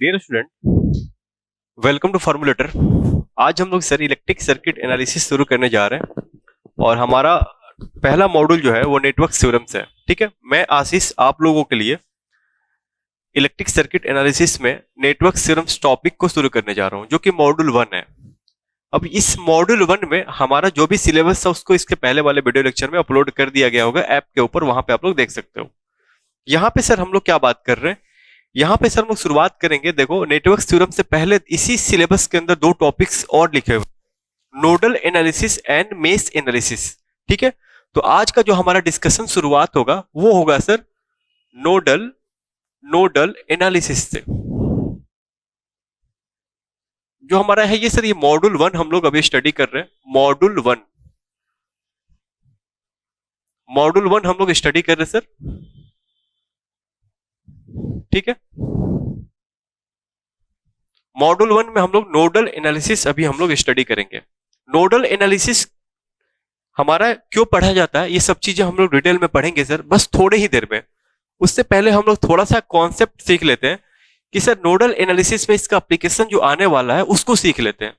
Dear student, welcome to formulator. आज हम लोग सर इलेक्ट्रिक सर्किट एनालिसिस शुरू करने जा रहे हैं और हमारा पहला मॉड्यूल जो है वो नेटवर्क थ्योरम्स है। ठीक है, मैं आशीष आप लोगों के लिए इलेक्ट्रिक सर्किट एनालिसिस में नेटवर्क थ्योरम्स टॉपिक को शुरू करने जा रहा हूं, जो कि मॉड्यूल 1 है। अब इस मॉड्यूल 1 में हमारा जो भी सिलेबस था उसको इसके पहले वाले वीडियो लेक्चर में अपलोड कर दिया गया होगा ऐप के ऊपर, वहां पे आप लोग देख सकते हो। यहाँ पे सर हम लोग क्या बात कर रहे हैं, यहाँ पे सर हम लोग शुरुआत करेंगे। देखो, नेटवर्क थ्योरम से पहले इसी सिलेबस के अंदर दो टॉपिक्स और लिखे हुए, nodal analysis and mesh analysis. ठीक है, तो आज का जो हमारा डिस्कशन शुरुआत होगा वो होगा सर नोडल एनालिसिस से। जो हमारा है ये सर, ये मॉड्यूल 1 हम लोग अभी स्टडी कर रहे हैं। मॉड्यूल 1 हम लोग स्टडी कर रहे हैं सर। ठीक है, मॉड्यूल 1 में हम लोग नोडल एनालिसिस अभी हम लोग स्टडी करेंगे। नोडल एनालिसिस हमारा क्यों पढ़ा जाता है, ये सब चीजें हम लोग डिटेल में पढ़ेंगे सर, बस थोड़े ही देर में। उससे पहले हम लोग थोड़ा सा कॉन्सेप्ट सीख लेते हैं कि सर नोडल एनालिसिस में इसका एप्लीकेशन जो आने वाला है उसको सीख लेते हैं।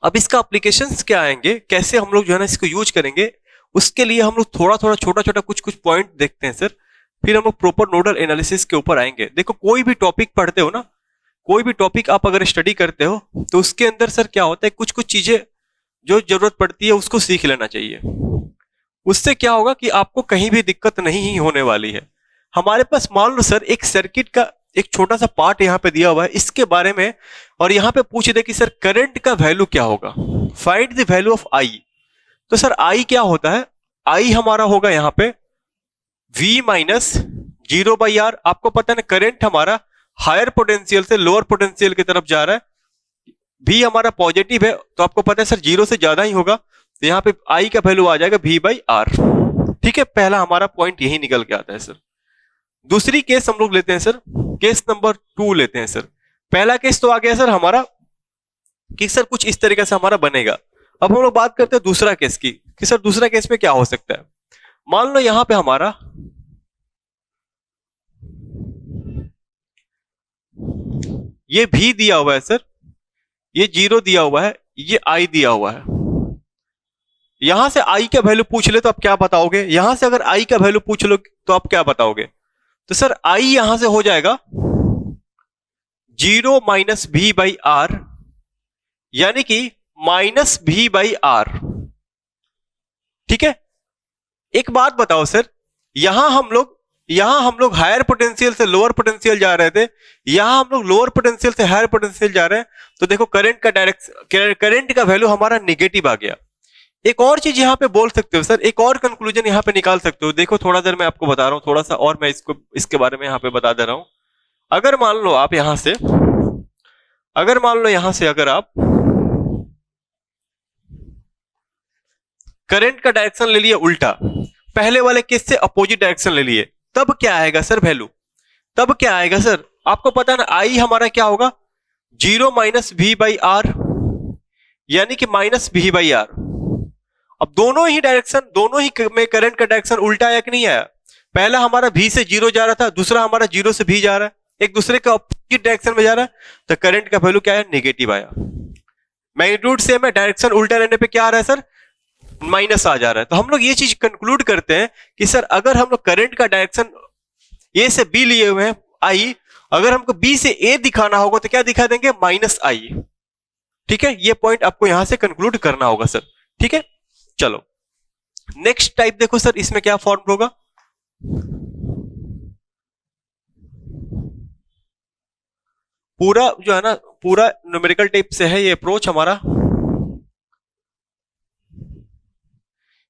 अब इसका एप्लीकेशंस क्या आएंगे, कैसे हम लोग जो है ना इसको यूज करेंगे, उसके लिए हम लोग थोड़ा थोड़ा छोटा छोटा कुछ पॉइंट देखते हैं सर, फिर हम लोग प्रॉपर नोडल एनालिसिस के ऊपर आएंगे। देखो, कोई भी टॉपिक पढ़ते हो ना, कोई भी टॉपिक आप अगर स्टडी करते हो तो उसके अंदर सर क्या होता है, कुछ कुछ चीजें जो जरूरत पड़ती है उसको सीख लेना चाहिए। उससे क्या होगा कि आपको कहीं भी दिक्कत नहीं ही होने वाली है। हमारे पास मान लो सर एक सर्किट का एक छोटा सा पार्ट यहाँ पे दिया हुआ है इसके बारे में, और यहाँ पे पूछ दे कि सर करंट का वैल्यू क्या होगा, फाइंड द वैल्यू ऑफ आई। तो सर आई क्या होता है, आई हमारा होगा यहाँ पे V माइनस 0/R। आपको पता है ना, करंट हमारा हायर पोटेंशियल से लोअर पोटेंशियल की तरफ जा रहा है। V हमारा पॉजिटिव है तो आपको पता है सर 0 से ज्यादा ही होगा, तो यहाँ पे I का वैल्यू आ जाएगा V/R। ठीक है, पहला हमारा पॉइंट यही निकल के आता है सर। दूसरी केस हम लोग लेते हैं सर, केस नंबर 2 लेते हैं सर। पहला केस तो आ गया सर हमारा कि सर कुछ इस तरीके से हमारा बनेगा। अब हम लोग बात करते हैं दूसरा केस की कि सर दूसरा केस में क्या हो सकता है। मान लो यहां पे हमारा ये V दिया हुआ है सर, ये 0 दिया हुआ है, ये I दिया हुआ है। यहां से I का वैल्यू पूछ ले तो आप क्या बताओगे, यहां से अगर I का वैल्यू पूछ लो तो आप क्या बताओगे। तो सर I यहां से हो जाएगा 0 माइनस V/R, यानी कि माइनस V/R। ठीक है, एक बात बताओ सर, यहां हम लोग हायर पोटेंशियल से लोअर पोटेंशियल जा रहे थे, यहां हम लोग लोअर पोटेंशियल से हायर पोटेंशियल जा रहे हैं, तो देखो करंट का वैल्यू हमारा निगेटिव आ गया। एक और चीज यहां पे बोल सकते हो सर, एक और कंक्लूजन यहां पे निकाल सकते हो। देखो, थोड़ा देर मैं आपको बता रहा हूं, थोड़ा सा और मैं इसके बारे में यहां पे बता दे रहा हूं। अगर मान लो आप यहां से अगर आप करंट का डायरेक्शन ले लिए उल्टा, पहले वाले केस से अपोजिट डायरेक्शन ले लिए, तब क्या आएगा सर वैल्यू, तब क्या आएगा सर, आपको पता है ना आई हमारा क्या होगा 0 माइनस V/R, यानी कि माइनस V/R। अब दोनों ही में करंट का डायरेक्शन उल्टा आया कि नहीं आया। पहला हमारा V से 0 जा रहा था, दूसरा हमारा 0 से V जा रहा है, एक दूसरे का अपोजिट डायरेक्शन में जा रहा है, तो करंट का वैल्यू क्या है, नेगेटिव आया। मैग्नीट्यूड सेम है, डायरेक्शन उल्टा रहने पे क्या आ रहा है सर, माइनस आ जा रहा है। तो हम लोग ये चीज कंक्लूड करते हैं कि सर अगर हम लोग करंट का डायरेक्शन ए से बी लिए हुए हैं आई, अगर हमको बी से ए दिखाना होगा तो क्या दिखा देंगे, माइनस आई। ठीक है, ये पॉइंट आपको यहां से कंक्लूड करना होगा सर। ठीक है, चलो नेक्स्ट टाइप देखो सर, इसमें क्या फॉर्म होगा। पूरा जो है ना, पूरा न्यूमेरिकल टाइप से है ये अप्रोच हमारा।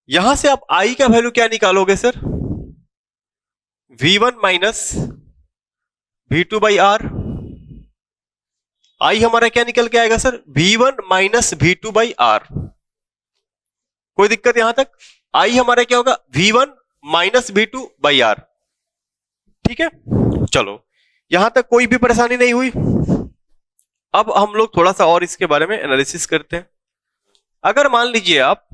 यहां से आप आई का वैल्यू क्या निकालोगे सर, V1 माइनस V2/R। आई हमारा क्या निकल के आएगा सर, V1 माइनस V2/R। कोई दिक्कत यहां तक, आई हमारा क्या होगा V1 माइनस V2/R। ठीक है, चलो यहां तक कोई भी परेशानी नहीं हुई। अब हम लोग थोड़ा सा और इसके बारे में एनालिसिस करते हैं। अगर मान लीजिए आप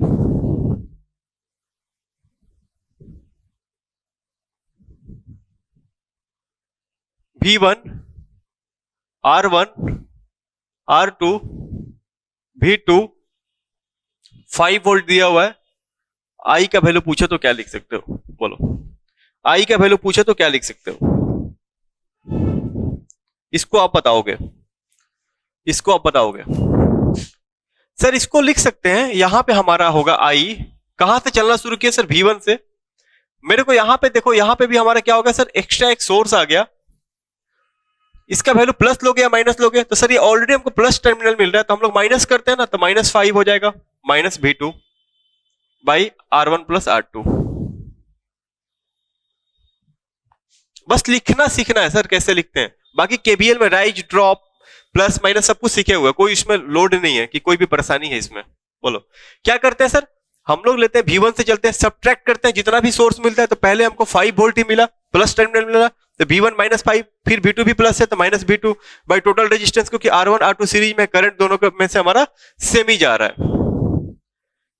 V1 R1 R2 V2 5 volt दिया हुआ है। आई का वैल्यू पूछे तो क्या लिख सकते हो, बोलो। आई का वैल्यू पूछे तो क्या लिख सकते हो? इसको आप बताओगे, इसको आप बताओगे। सर इसको लिख सकते हैं, यहां पे हमारा होगा आई, कहां से चलना शुरू किया सर? V1 से। मेरे को यहां पे देखो, यहां पे भी हमारा क्या होगा सर? एक्स्ट्रा एक सोर्स आ गया, इसका वैल्यू प्लस लोगे या माइनस लोगे? तो सर ये ऑलरेडी हमको प्लस टर्मिनल मिल रहा है, तो हम लोग माइनस करते हैं ना, तो -5 हो जाएगा, -V2 by R1 plus R2। बस लिखना सीखना है सर, कैसे लिखते हैं। बाकी केबीएल में राइज, ड्रॉप, प्लस माइनस सब कुछ सीखे हुए हैं, कोई इसमें लोड नहीं है कि कोई भी परेशानी है इसमें। बोलो क्या करते हैं सर? हम लोग लेते हैं V1 से चलते हैं, सब्ट्रैक्ट करते हैं, जितना भी सोर्स मिलता है। तो पहले हमको 5 वोल्ट ही मिला, प्लस टर्मिनल मिला, तो V1 -5, फिर V2 भी प्लस है तो -V2 बाई टोटल रेजिस्टेंस, क्योंकि R1 R2 सीरीज में करंट दोनों में से हमारा सेम ही जा रहा है।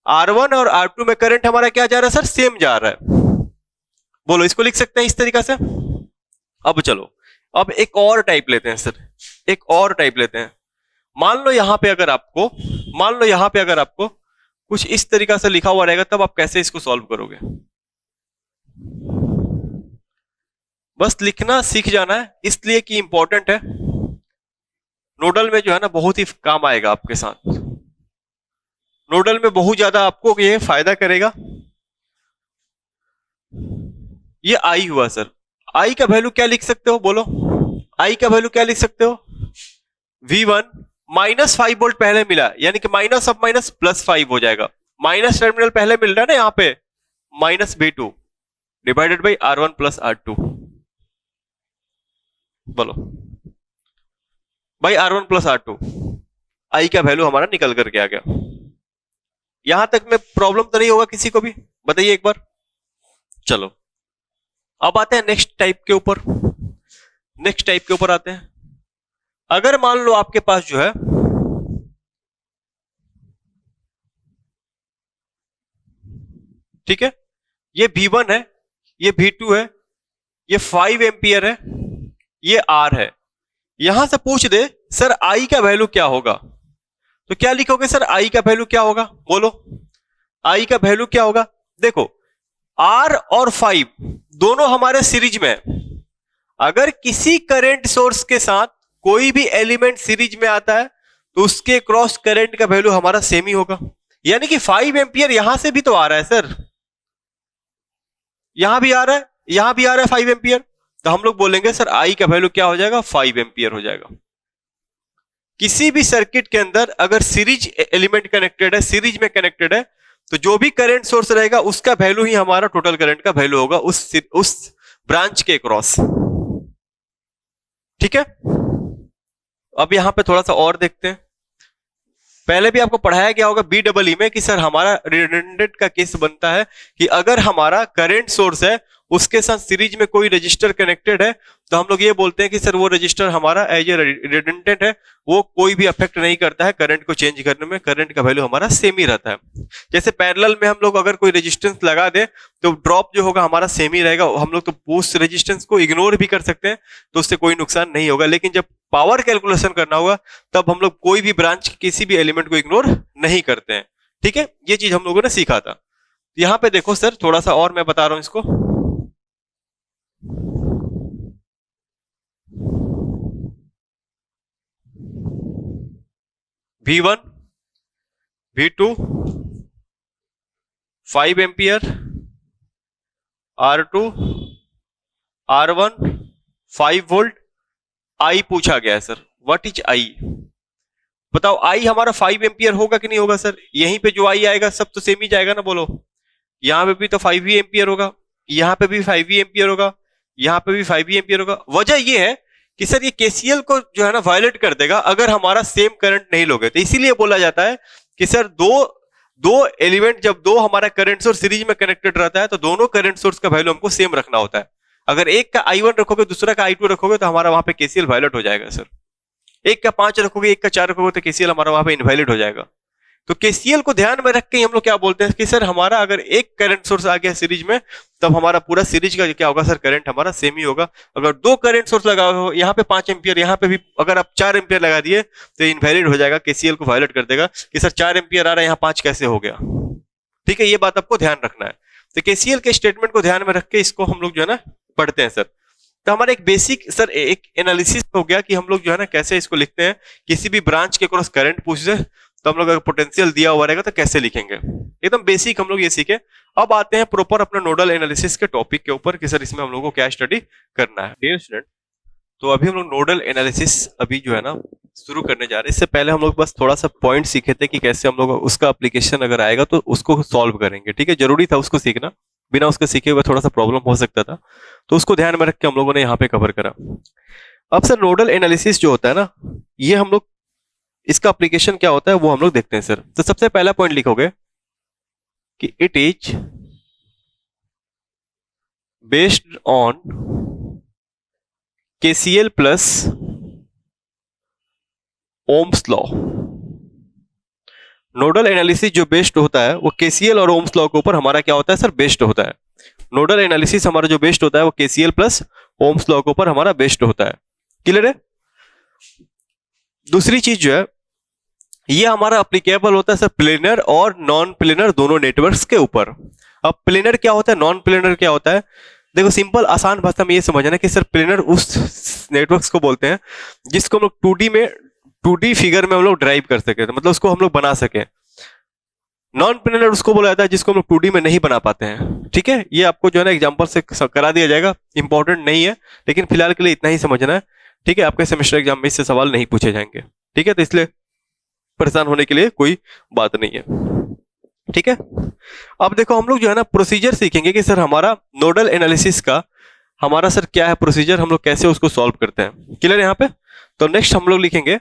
R1 और R2 में करंट हमारा क्या जा रहा है सर? सेम जा रहा है। बोलो इसको लिख सकते हैं इस तरीका से। अब चलो, अब एक और टाइप लेते हैं सर, एक और टाइप लेते हैं। मान लो यहां पे अगर आपको, मान लो यहां पे अगर आपको कुछ इस तरीका से लिखा हुआ रहेगा, तब आप कैसे इसको सॉल्व करोगे? बस लिखना सीख जाना है, इसलिए कि इंपॉर्टेंट है। नोडल में जो है ना बहुत ही काम आएगा आपके साथ, नोडल में बहुत ज्यादा आपको ये फायदा करेगा। ये आई हुआ सर, आई का वैल्यू क्या लिख सकते हो, बोलो। आई का वैल्यू क्या लिख सकते हो? V1 -5 वोल्ट पहले मिला, यानी कि माइनस अब माइनस +5 हो जाएगा। माइनस टर्मिनल पहले मिल रहा है ना यहां पे, -V2 divided by R1 plus R2। बोलो भाई R1 प्लस R2, आई का वैल्यू हमारा निकल करके आ गया। यहां तक में प्रॉब्लम तो नहीं होगा किसी को भी? बताइए एक बार। चलो अब आते हैं नेक्स्ट टाइप के ऊपर, नेक्स्ट टाइप के ऊपर आते हैं। अगर मान लो आपके पास जो है ठीक है, ये V1 है, ये V2 है, ये 5 एम्पियर है, ये R है। यहां से पूछ दे सर आई का वैल्यू क्या होगा, तो क्या लिखोगे सर? आई का वैल्यू क्या होगा, बोलो। आई का वैल्यू क्या होगा? देखो R और 5 दोनों हमारे सीरीज में है। अगर किसी करंट सोर्स के साथ कोई भी एलिमेंट सीरीज में आता है तो उसके क्रॉस करंट का वैल्यू हमारा सेम ही होगा। यानी कि 5 एम्पियर यहां से भी तो आ रहा है सर, यहां भी आ रहा है, यहां भी आ रहा है 5 एम्पियर, तो हम लोग बोलेंगे सर आई का वैल्यू क्या हो जाएगा? 5 एम्पियर हो जाएगा। किसी भी सर्किट के अंदर अगर सीरीज एलिमेंट कनेक्टेड है, सीरीज में कनेक्टेड है, तो जो भी करंट सोर्स रहेगा उसका वैल्यू ही हमारा टोटल करंट का वैल्यू होगा उस ब्रांच के क्रॉस। ठीक है, अब यहां पे थोड़ा सा और देखते हैं। पहले भी आपको पढ़ाया गया होगा BEE में कि सर हमारा रिडंडेंट का केस बनता है कि अगर हमारा करंट सोर्स है उसके साथ सीरीज में कोई रजिस्टर कनेक्टेड है, तो हम लोग ये बोलते हैं कि सर वो रजिस्टर हमारा एज ए रिडंडेंट है, वो कोई भी अफेक्ट नहीं करता है करंट को चेंज करने में, करंट का वैल्यू हमारा सेम ही रहता है। जैसे पैरेलल में हम लोग अगर कोई रेजिस्टेंस लगा दे तो ड्रॉप जो होगा हमारा सेम ही रहेगा, हम लोग तो उस रेजिस्टेंस को इग्नोर भी कर सकते हैं तो उससे कोई नुकसान नहीं होगा। लेकिन जब पावर कैलकुलेशन करना होगा तब हम लोग कोई भी ब्रांच किसी भी एलिमेंट को इग्नोर नहीं करते हैं। ठीक है, ये चीज हम लोगों ने सीखा था। यहां पे देखो सर, थोड़ा सा और मैं बता रहा हूं इसको। V1 V2 5 ampere, R2 R1 5 volt, आई पूछा गया है सर। What is I? बताओ आई हमारा 5 एम्पियर होगा कि नहीं होगा सर? यहीं पे जो आई आएगा सब तो सेम ही जाएगा ना, बोलो। यहां पे भी तो 5 ही एम्पियर होगा, यहां पे भी 5 ही एम्पियर होगा, यहां पे भी 5 ही एम्पियर होगा। वजह ये है कि सर ये केसीएल को जो है ना वायलेट कर देगा अगर हमारा सेम करंट नहीं लोगे। तो इसीलिए बोला जाता है कि सर दो एलिमेंट, जब दो हमारा करंट सोर्स सीरीज में कनेक्टेड रहता है तो दोनों करंट सोर्स का वैल्यू हमको सेम रखना होता है। अगर एक का I1 रखोगे दूसरा का I2 रखोगे तो हमारा वहां पे केसीएल वायलेट हो जाएगा सर। एक का 5 रखोगे एक का 4 रखोगे तो केसीएल हमारा वहां पे इनवैलिड हो जाएगा। तो केसीएल को ध्यान में रख के हम लोग क्या बोलते हैं कि सर हमारा अगर एक करंट सोर्स आ गया सीरीज में, तब हमारा पूरा सीरीज का क्या होगा सर, करंट हमारा सेम ही होगा। अगर दो करंट सोर्स लगा हो, यहाँ पे 5 एम्पियर, यहाँ पे भी अगर आप 4 एम्पियर लगा दिए तो इनवैलिड हो जाएगा, केसीएल को वायलेट कर देगा कि सर 4 एम्पियर आ रहा है, यहाँ 5 कैसे हो गया। ठीक है, ये बात आपको ध्यान रखना है। तो केसीएल के स्टेटमेंट को ध्यान में रख के इसको हम लोग जो है ना पढ़ते हैं सर। तो हमारा एक बेसिक सर एक एनालिसिस हो गया कि हम लोग जो है ना कैसे इसको लिखते हैं। किसी भी ब्रांच के क्रॉस करंट पूछ दे तो हम लोग अगर पोटेंशियल दिया हुआ रहेगा तो कैसे लिखेंगे, एकदम बेसिक हम लोग ये सीखे। अब आते हैं प्रॉपर अपना नोडल एनालिसिस के टॉपिक के ऊपर कि सर इसमें हम लोग को क्या स्टडी करना है। डियर स्टूडेंट, तो अभी हम लोग नोडल एनालिसिस अभी जो है ना शुरू करने जा रहे हैं। इससे पहले हम लोग बस थोड़ा सा पॉइंट सीखे थे कि कैसे हम लोग उसका एप्लीकेशन अगर आएगा तो उसको सॉल्व करेंगे। ठीक है, जरूरी था उसको सीखना, बिना उसके सीखे हुए थोड़ा सा प्रॉब्लम हो सकता था, तो उसको ध्यान में रख के हम लोगों ने यहाँ पे कवर करा। अब सर नोडल एनालिसिस जो होता है ना, ये हम लोग इसका एप्लीकेशन क्या होता है वो हम लोग देखते हैं सर। तो सबसे पहला पॉइंट लिखोगे कि it is based on KCL plus Ohm's law. Nodal analysis जो बेस्ड होता है वो केसीएल और ओम्स लॉ के ऊपर हमारा क्या होता है सर, बेस्ड होता है। नोडल एनालिसिस हमारा जो बेस्ड होता है वो केसीएल प्लस ओम्स लॉ के ऊपर हमारा बेस्ड होता है। क्लियर है। दूसरी चीज जो है, ये हमारा अप्लीकेबल होता है सर प्लेनर और नॉन प्लेनर दोनों नेटवर्क्स के ऊपर। अब प्लेनर क्या होता है, नॉन प्लेनर क्या होता है, देखो सिंपल आसान भाषा में ये समझना कि सर प्लेनर उस नेटवर्क्स को बोलते हैं जिसको हम लोग 2D फिगर में हम लोग ड्राइव कर सके, तो मतलब उसको हम लोग बना सके। नॉन प्लेनर उसको बोला जाता है जिसको हम लोग 2D में नहीं बना पाते हैं। ठीक है, ये आपको जो है ना एग्जांपल से करा दिया जाएगा, इंपॉर्टेंट नहीं है, लेकिन फिलहाल के लिए इतना ही समझना है। ठीक है, आपके सेमेस्टर एग्जाम में इससे सवाल नहीं पूछे जाएंगे। ठीक है, तो इसलिए परेशान होने के लिए कोई बात नहीं है। ठीक है, अब देखो हम लोग जो है ना प्रोसीजर सीखेंगे कि सर हमारा नोडल एनालिसिस का हमारा सर क्या है प्रोसीजर, हम लोग कैसे उसको सॉल्व करते हैं। क्लियर यहाँ पे। तो नेक्स्ट हम लोग लिखेंगे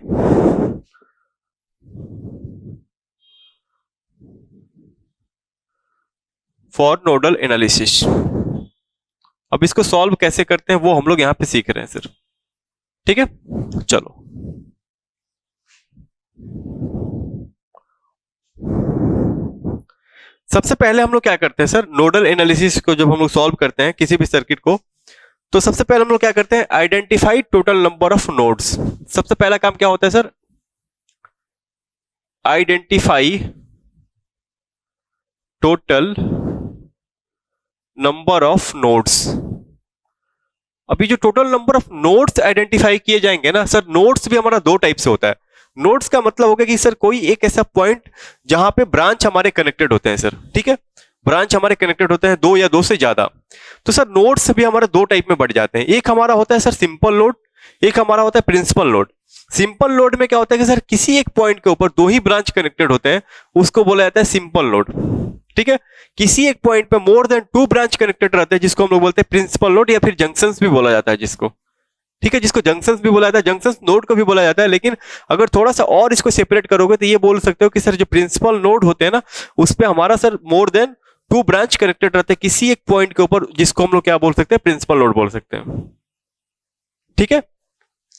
फॉर नोडल एनालिसिस। अब इसको सॉल्व कैसे करते हैं वो हम लोग यहां पे सीख रहे हैं सर। ठीक है, चलो सबसे पहले हम लोग क्या करते हैं सर, नोडल एनालिसिस को जब हम लोग सॉल्व करते हैं किसी भी सर्किट को, तो सबसे पहले हम लोग क्या करते हैं, identify total number of nodes. सबसे पहला काम क्या होता है sir, identify total number of nodes. अभी जो total number of nodes identify किए जाएंगे ना सर, नोड्स भी हमारा दो टाइप से होता है। नोड्स का मतलब होगा कि सर कोई एक ऐसा पॉइंट जहां पे ब्रांच हमारे कनेक्टेड होते हैं सर। ठीक है, ब्रांच हमारे कनेक्टेड होते हैं दो या दो से ज्यादा। तो सर नोड्स भी हमारे दो टाइप में बढ़ जाते हैं। एक हमारा होता है सर सिंपल नोड, एक हमारा होता है प्रिंसिपल नोड। सिंपल नोड में क्या होता है कि सर किसी एक पॉइंट के ऊपर दो ही ब्रांच कनेक्टेड होते हैं, उसको बोला जाता है सिंपल नोड। ठीक है, किसी एक पॉइंट पे मोर देन 2 ब्रांच कनेक्टेड रहते हैं जिसको हम लोग बोलते हैं प्रिंसिपल नोड, या फिर जंक्शंस भी बोला जाता है जिसको। ठीक है, जिसको जंक्शंस भी बोला जाता है, जंक्शंस नोड को भी बोला जाता है। लेकिन अगर थोड़ा सा और इसको सेपरेट करोगे तो ये बोल सकते हो कि सर जो प्रिंसिपल नोड होते हैं ना, उस पे हमारा sir more than 2 branch connected रहते हैं किसी एक पॉइंट के ऊपर, जिसको हम लोग क्या बोल सकते हैं, प्रिंसिपल नोड बोल सकते हैं। ठीक है,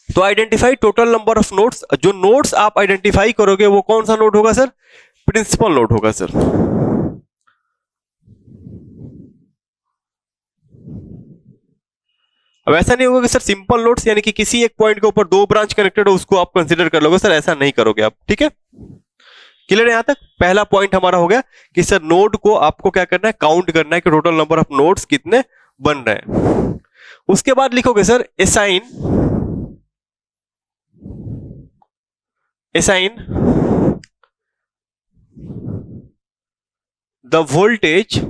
तो identify total number of nodes. जो नोड्स आप आइडेंटिफाई करोगे वो कौन सा नोड होगा सर, प्रिंसिपल नोड होगा सर। अब ऐसा नहीं होगा कि सर सिंपल नोड्स यानी कि किसी एक पॉइंट के ऊपर 2 ब्रांच कनेक्टेड हो उसको आप कंसीडर कर लोगे सर, ऐसा नहीं करोगे आप। ठीक है, क्लियर है यहां तक। पहला पॉइंट हमारा हो गया कि सर नोड को आपको क्या करना है, काउंट करना है कि टोटल नंबर ऑफ नोड्स कितने बन रहे हैं। उसके बाद लिखोगे sir assign the voltage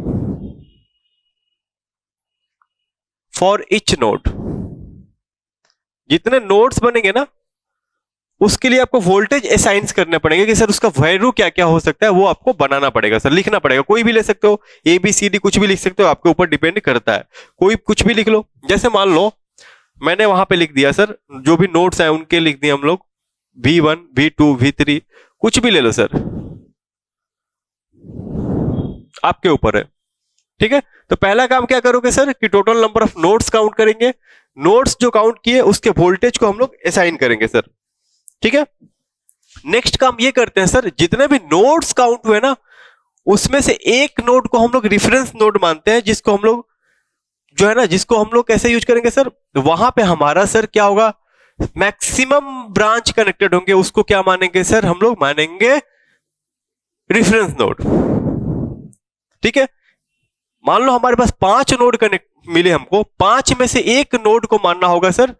for each node. जितने नोड्स बनेंगे ना उसके लिए आपको वोल्टेज असाइन करने पड़ेंगे कि सर उसका वैल्यू क्या क्या हो सकता है, वो आपको बनाना पड़ेगा सर, लिखना पड़ेगा। कोई भी ले सकते हो, ABCD कुछ भी लिख सकते हो, आपके ऊपर डिपेंड करता है। कोई कुछ भी लिख लो, जैसे मान लो मैंने वहां पे लिख दिया सर, जो भी नोड्स है उनके लिख दिए हम लोग V1 V2 V3, कुछ भी ले लो सर, आपके ऊपर है। ठीक है, तो पहला काम क्या करोगे सर कि total number of nodes count करेंगे। नोड्स जो काउंट किए उसके वोल्टेज को हम लोग असाइन करेंगे सर। ठीक है, नेक्स्ट काम ये करते हैं सर, जितने भी नोड्स काउंट हुए ना उसमें से एक नोड को हम लोग रेफरेंस नोड मानते हैं, जिसको हम लोग जो है ना, जिसको हम लोग कैसे यूज करेंगे सर, वहां पे हमारा सर क्या होगा, मैक्सिमम ब्रांच कनेक्टेड होंगे, उसको क्या मानेंगे सर, हम लोग मानेंगे रेफरेंस नोड। ठीक है, मान लो हमारे पास 5 नोड कनेक्ट मिले हमको, 5 में से एक नोड को मानना होगा सर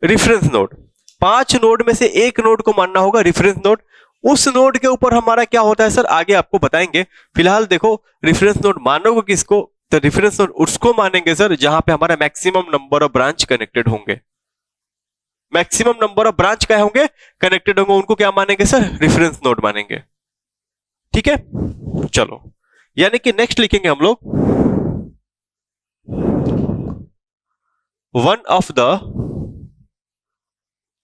रेफरेंस नोड, 5 नोड में से एक नोड को मानना होगा रेफरेंस नोड। उस नोड के ऊपर हमारा क्या होता है सर, आगे आपको बताएंगे। फिलहाल देखो रेफरेंस नोड मानोगे किसको, तो रेफरेंस नोड उसको मानेंगे सर जहां पे हमारा maximum number of branch connected होंगे, मैक्सिमम नंबर ऑफ ब्रांच क्या होंगे, कनेक्टेड होंगे, उनको क्या मानेंगे सर, रेफरेंस नोड मानेंगे। ठीक है, चलो, यानी कि नेक्स्ट लिखेंगे हम लोग, one of the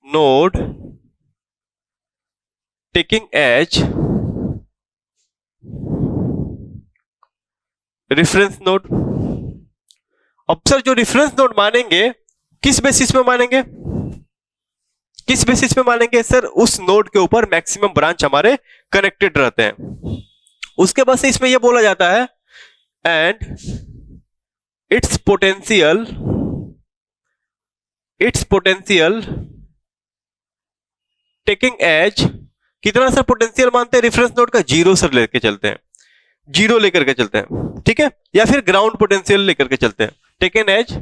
node taking as reference node. अब सर जो रेफरेंस नोड मानेंगे किस बेसिस पे मानेंगे, किस बेसिस पे मानेंगे सर, उस नोड के ऊपर मैक्सिमम ब्रांच हमारे कनेक्टेड रहते हैं। उसके बाद से इसमें यह बोला जाता है and it's potential taking as, कितना सर पोटेंशियल मानते हैं रेफरेंस नोड का, 0 सर लेके चलते हैं, 0 लेकर के चलते हैं। ठीक है, या फिर ग्राउंड पोटेंशियल लेकर के चलते हैं, टेकन एज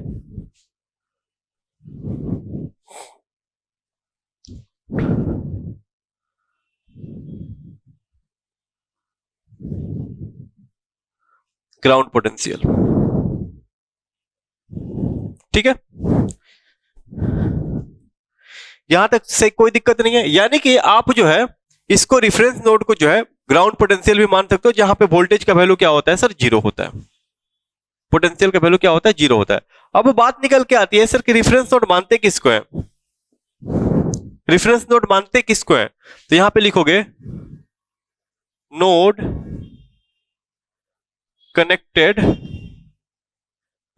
ग्राउंड पोटेंशियल। ठीक है, यहां तक से कोई दिक्कत नहीं है, यानी कि आप जो है इसको रेफरेंस नोड को जो है ग्राउंड पोटेंशियल भी मान सकते हो, जहां पे वोल्टेज का वैल्यू क्या होता है सर, 0 होता है, पोटेंशियल का वैल्यू क्या होता है, 0 होता है। अब बात निकल के आती है सर कि रेफरेंस नोड मानते किसको है, रेफरेंस नोड मानते किसको है, तो यहां पे लिखोगे node connected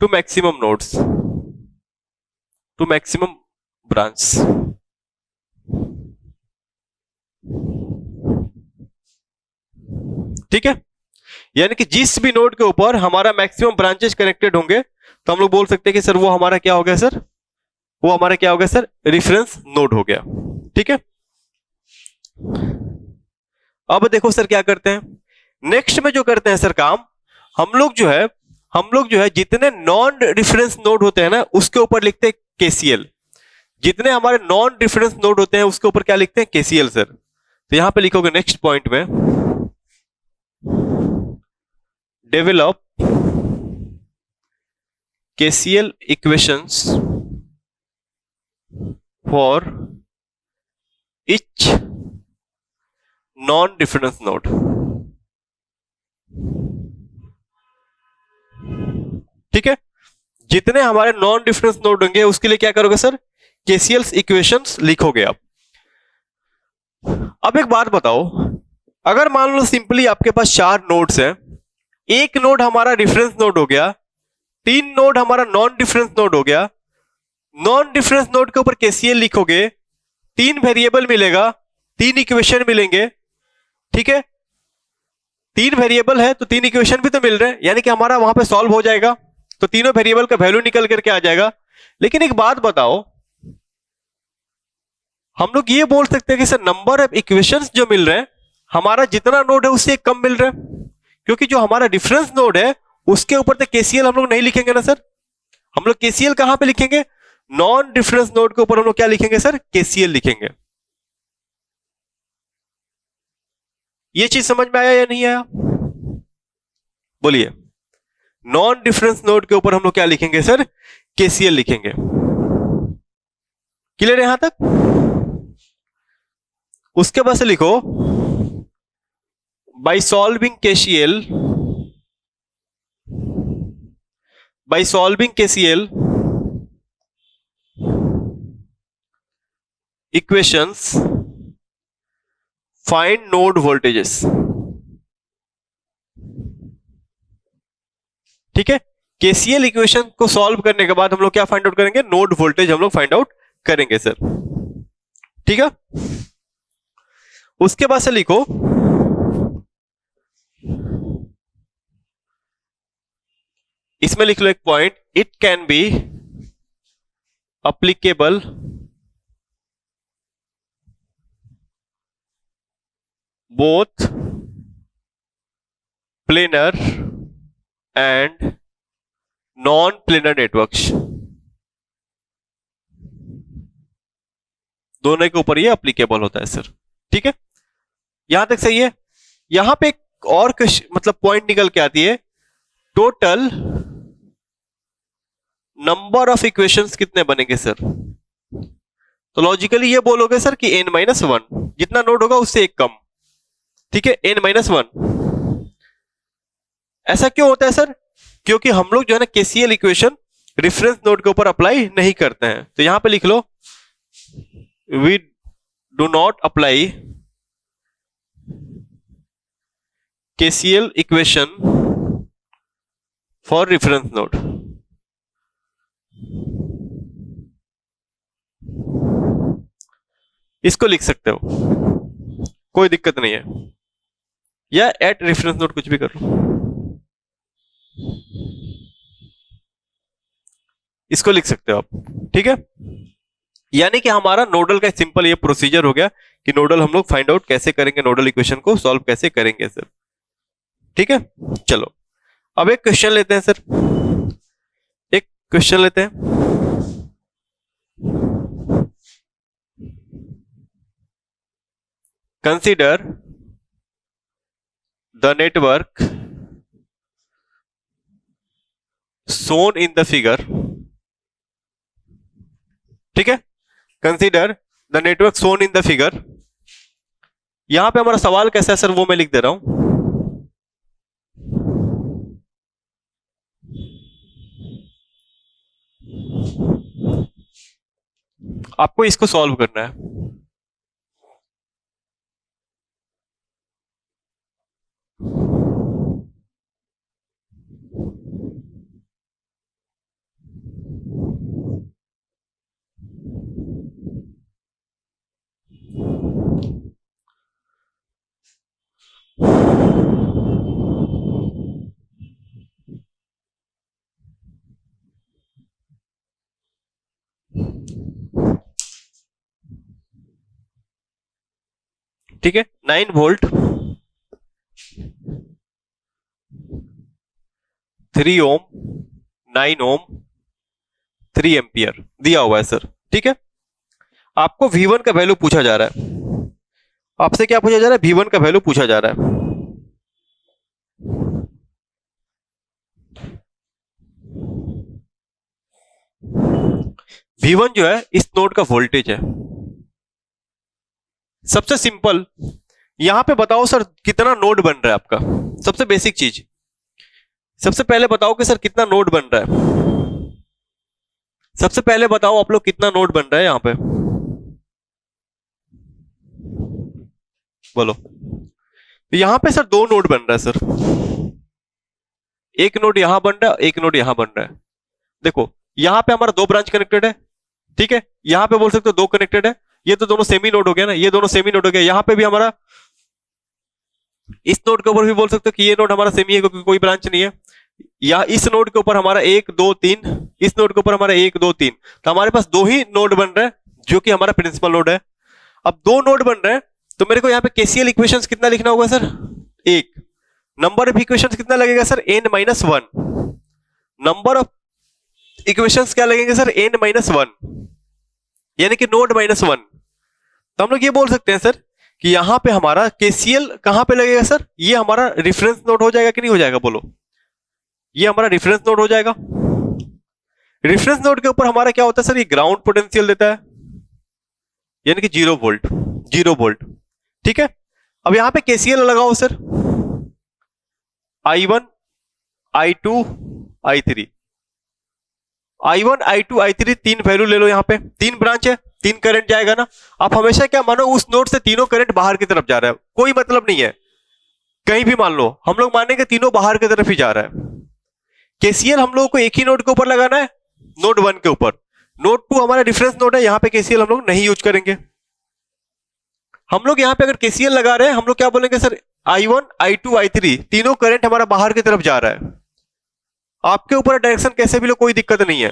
to maximum nodes, to maximum branch. ठीक है, यानी कि जिस भी नोड के ऊपर हमारा मैक्सिमम ब्रांचेस कनेक्टेड होंगे तो हम लोग बोल सकते हैं कि सर वो हमारा क्या हो गया सर, वो हमारा क्या हो गया सर, रेफरेंस नोड हो गया। ठीक है, अब देखो सर क्या करते हैं, नेक्स्ट में जो करते हैं सर काम, हम लोग जो है जितने नॉन रेफरेंस नोड होते हैं ना उसके ऊपर लिखते हैं केसीएल, जितने हमारे नॉन रेफरेंस नोड होते हैं उसके ऊपर क्या लिखते हैं, केसीएल सर। तो यहां पे लिखोगे नेक्स्ट पॉइंट में, develop KCL equations for each non reference node. ठीक है, जितने हमारे नॉन रेफरेंस नोड होंगे उसके लिए क्या करोगे सर, केसीएल इक्वेशंस लिखोगे आप। अब एक बात बताओ, अगर मान लो सिंपली आपके पास 4 नोड्स हैं, एक नोड हमारा रेफरेंस नोड हो गया, 3 नोड हमारा नॉन रेफरेंस नोड हो गया, नॉन रेफरेंस नोड के ऊपर केसीएल लिखोगे, 3 वेरिएबल मिलेगा, 3 इक्वेशन मिलेंगे। ठीक है, 3 वेरिएबल है तो 3 इक्वेशन भी तो मिल रहे हैं, यानी कि हमारा वहां पे सॉल्व हो जाएगा, तो तीनों वेरिएबल का वैल्यू निकल करके आ जाएगा। लेकिन एक बात बताओ, हम लोग ये बोल सकते हैं कि सर नंबर ऑफ इक्वेशंस जो मिल रहे हैं हमारा जितना नोड है उससे कम मिल रहे हैं, क्योंकि जो हमारा डिफरेंस नोड है उसके ऊपर तो केसीएल हम लोग नहीं लिखेंगे ना सर, हम लोग केसीएल कहां पे लिखेंगे, नॉन डिफरेंस नोड के ऊपर हम लोग क्या लिखेंगे सर, केसीएल लिखेंगे। ये चीज समझ में आया या नहीं आया, बोलिए। नॉन डिफरेंस नोड के ऊपर हम लोग क्या लिखेंगे सर, केसीएल लिखेंगे। क्लियर है यहां तक? उसके बाद से लिखो, by solving KCL equations find node voltages. ठीक है, केसीएल इक्वेशन को सॉल्व करने के बाद हम लोग क्या फाइंड आउट करेंगे, नोड वोल्टेज हम लोग फाइंड आउट करेंगे सर। ठीक है, उसके बाद से लिखो इसमें लिख लो एक point, it can be applicable both planar and non planar networks, दोनों के ऊपर ये अप्लीकेबल होता है सर। ठीक है, यहां तक सही है। यहां पे एक और मतलब पॉइंट निकल के आती है, टोटल नंबर ऑफ इक्वेशंस कितने बनेंगे सर। तो लॉजिकली ये बोलोगे सर कि n-1, जितना नोड होगा उससे एक कम। ठीक है, n-1। ऐसा क्यों होता है सर? क्योंकि हम लोग जो है ना केसीएल इक्वेशन रेफरेंस नोड के ऊपर अप्लाई नहीं करते हैं। तो यहां पे लिख लो we do not apply KCL equation for reference node. इसको लिख सकते हो, कोई दिक्कत नहीं है, या एट रेफरेंस नोड कुछ भी कर लो, इसको लिख सकते हो आप। ठीक है, यानी कि हमारा नोडल का सिंपल ये प्रोसीजर हो गया कि नोडल हम लोग फाइंड आउट कैसे करेंगे, नोडल इक्वेशन को सॉल्व कैसे करेंगे सर। ठीक है, चलो अब एक क्वेश्चन लेते हैं सर, एक क्वेश्चन लेते हैं। Consider the network shown in the figure। ठीक है, consider the network shown in the figure। यहां पे हमारा सवाल कैसा है सर, वो मैं लिख दे रहा हूं। आपको इसको सॉल्व करना है। ठीक है, 9 वोल्ट 3 ओम 9 ओम 3 एम्पियर दिया हुआ है सर। ठीक है, आपको V1 का वैल्यू पूछा जा रहा है, आपसे क्या पूछा जा रहा है, V1 का वैल्यू पूछा जा रहा है। V1 जो है इस नोड का वोल्टेज है। सबसे सिंपल यहां पे बताओ सर कितना नोड बन रहा है आपका, सबसे बेसिक चीज, सबसे पहले बताओ कि सर कितना नोड बन रहा है। सबसे पहले बताओ आप लोग कितना नोड बन रहा है यहां पे, बोलो। तो यहां पे सर 2 नोड बन रहा है सर, एक नोड यहां बन रहा है, एक नोड यहां बन रहा है। देखो यहां पे हमारा 2 ब्रांच कनेक्टेड है। ठीक है, यहां पे बोल सकते हो 2 कनेक्टेड है, ये तो दोनों सेमी नोड हो गया ना, ये दोनों सेमी नोड हो गया। यहां पे भी हमारा इस नोड के ऊपर भी बोल सकते हो कि ये नोड हमारा सेमी है क्योंकि कोई ब्रांच नहीं है। या इस नोड के ऊपर हमारा 1 2 3, इस नोड के ऊपर हमारा 1 2 3, तो हमारे पास 2 ही नोड बन रहे हैं जो कि हमारा प्रिंसिपल नोड है। अब 2 नोड बन रहे हैं तो मेरे को यहाँ पे केसीएल इक्वेशंस कितना लिखना होगा सर, 1। नंबर ऑफ इक्वेशंस कितना लगेगा sir, n-1। Number of equations क्या लगेंगे सर, n-1, यानी कि नोड -1। तो हम लोग ये बोल सकते हैं सर कि यहां पे हमारा केसीएल कहां पे लगेगा सर, ये हमारा रेफरेंस नोड हो जाएगा कि नहीं हो जाएगा, बोलो। ये हमारा रेफरेंस नोड हो जाएगा। रेफरेंस नोड के ऊपर हमारा क्या होता है सर, ये ग्राउंड पोटेंशियल देता है, यानी कि 0 वोल्ट 0 वोल्ट। ठीक है, अब यहां पे केसीएल लगाओ sir, I1 I2 I3, I1 I2 I3 तीन वैल्यू ले लो। यहां पे 3 ब्रांच है, 3 करंट जाएगा ना। आप हमेशा क्या मानो, उस नोड से तीनों करंट बाहर की तरफ जा रहा है, कोई मतलब नहीं है कहीं भी मान लो, हम लोग मानेंगे तीनों बाहर की तरफ ही जा रहा है। केसीएल हम लोगों को एक ही नोड के ऊपर लगाना है, नोड 1 के ऊपर। नोड 2 हमारा डिफरेंस नोड है, यहां पे केसीएल हम लोग नहीं यूज करेंगे। हम लोग यहाँ पे अगर केसीएल लगा रहे हैं, हम लोग क्या बोलेंगे सर, I1 I2 I3 तीनों करंट हमारा बाहर की तरफ जा रहा है, आपके ऊपर डायरेक्शन कैसे भी लो, कोई दिक्कत नहीं है।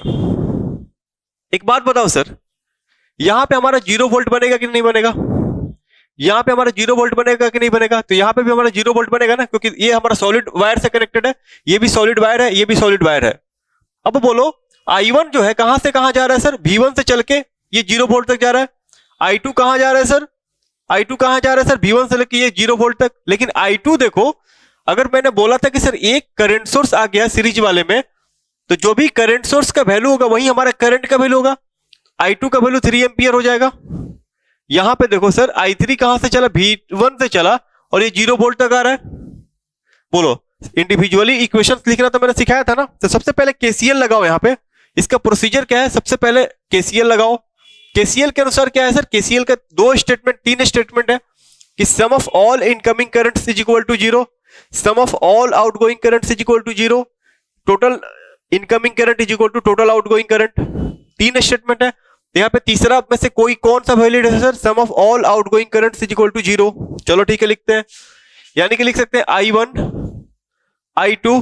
एक बात बताओ सर, यहां पे हमारा 0 वोल्ट बनेगा कि नहीं बनेगा, यहां पे हमारा 0 वोल्ट बनेगा कि नहीं बनेगा, तो यहां पे भी हमारा 0 वोल्ट बनेगा ना, क्योंकि ये हमारा सॉलिड वायर से कनेक्टेड है, ये भी सॉलिड वायर है, ये भी सॉलिड वायर है। अब बोलो I1 जो है कहां से कहां जा रहा है सर, V1 से चल के ये 0 वोल्ट तक जा रहा है। I2 कहां जा रहा है सर, I2 कहां जा रहा है सर, V1 से लेके ये 0 वोल्ट तक। लेकिन I2 देखो, अगर मैंने बोला था कि सर एक करंट सोर्स आ गया सीरीज वाले में, तो जो भी करंट सोर्स का वैल्यू होगा वही हमारा करंट का वैल्यू होगा। I2 का वैल्यू 3 एम्पियर हो जाएगा। यहां पे देखो सर, I3 कहां से चला, V1 से चला और ये 0 वोल्ट तक आ रहा है। बोलो, इंडिविजुअली इक्वेशंस लिखना तो मैंने सिखाया था ना। तो सबसे पहले केसीएल लगाओ, यहां पे इसका प्रोसीजर क्या है, सबसे पहले केसीएल लगाओ। केसीएल के अनुसार क्या है सर, केसीएल का तीन स्टेटमेंट है कि sum of all incoming currents is equal to 0, sum of all outgoing currents is equal to 0, total incoming current is equal to total outgoing current. तीन स्टेटमेंट है। यहाँ पे तीसरा में से कोई कौन सा वैलिड है sir, sum of all outgoing currents is equal to 0। चलो ठीक है, लिखते हैं। यानी कि लिख सकते हैं I1 I2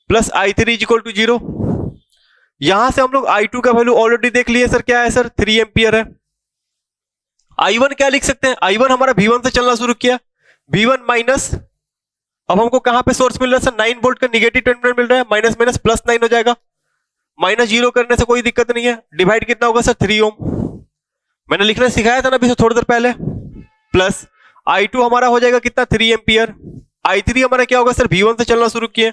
plus I3 is equal to 0। यहां से हम लोग I2 का वैल्यू ऑलरेडी देख लिए सर, क्या है सर, 3 एम्पियर है। I1 क्या लिख सकते हैं, I1 हमारा V1 से चलना शुरू किया, V1 माइनस, अब हमको कहां पे सोर्स मिल रहा है सर, 9 वोल्ट का निगेटिव टर्मिनल मिल रहा है, माइनस माइनस प्लस 9 हो जाएगा। माइनस 0 करने से कोई दिक्कत नहीं है। डिवाइड कितना होगा सर, 3 ओम, मैंने लिखना सिखाया था ना अभी से थोड़ी देर पहले। प्लस I2 हमारा हो जाएगा कितना, 3 एम्पियर। I3 हमारा क्या होगा सर, V1 से चलना शुरू किए,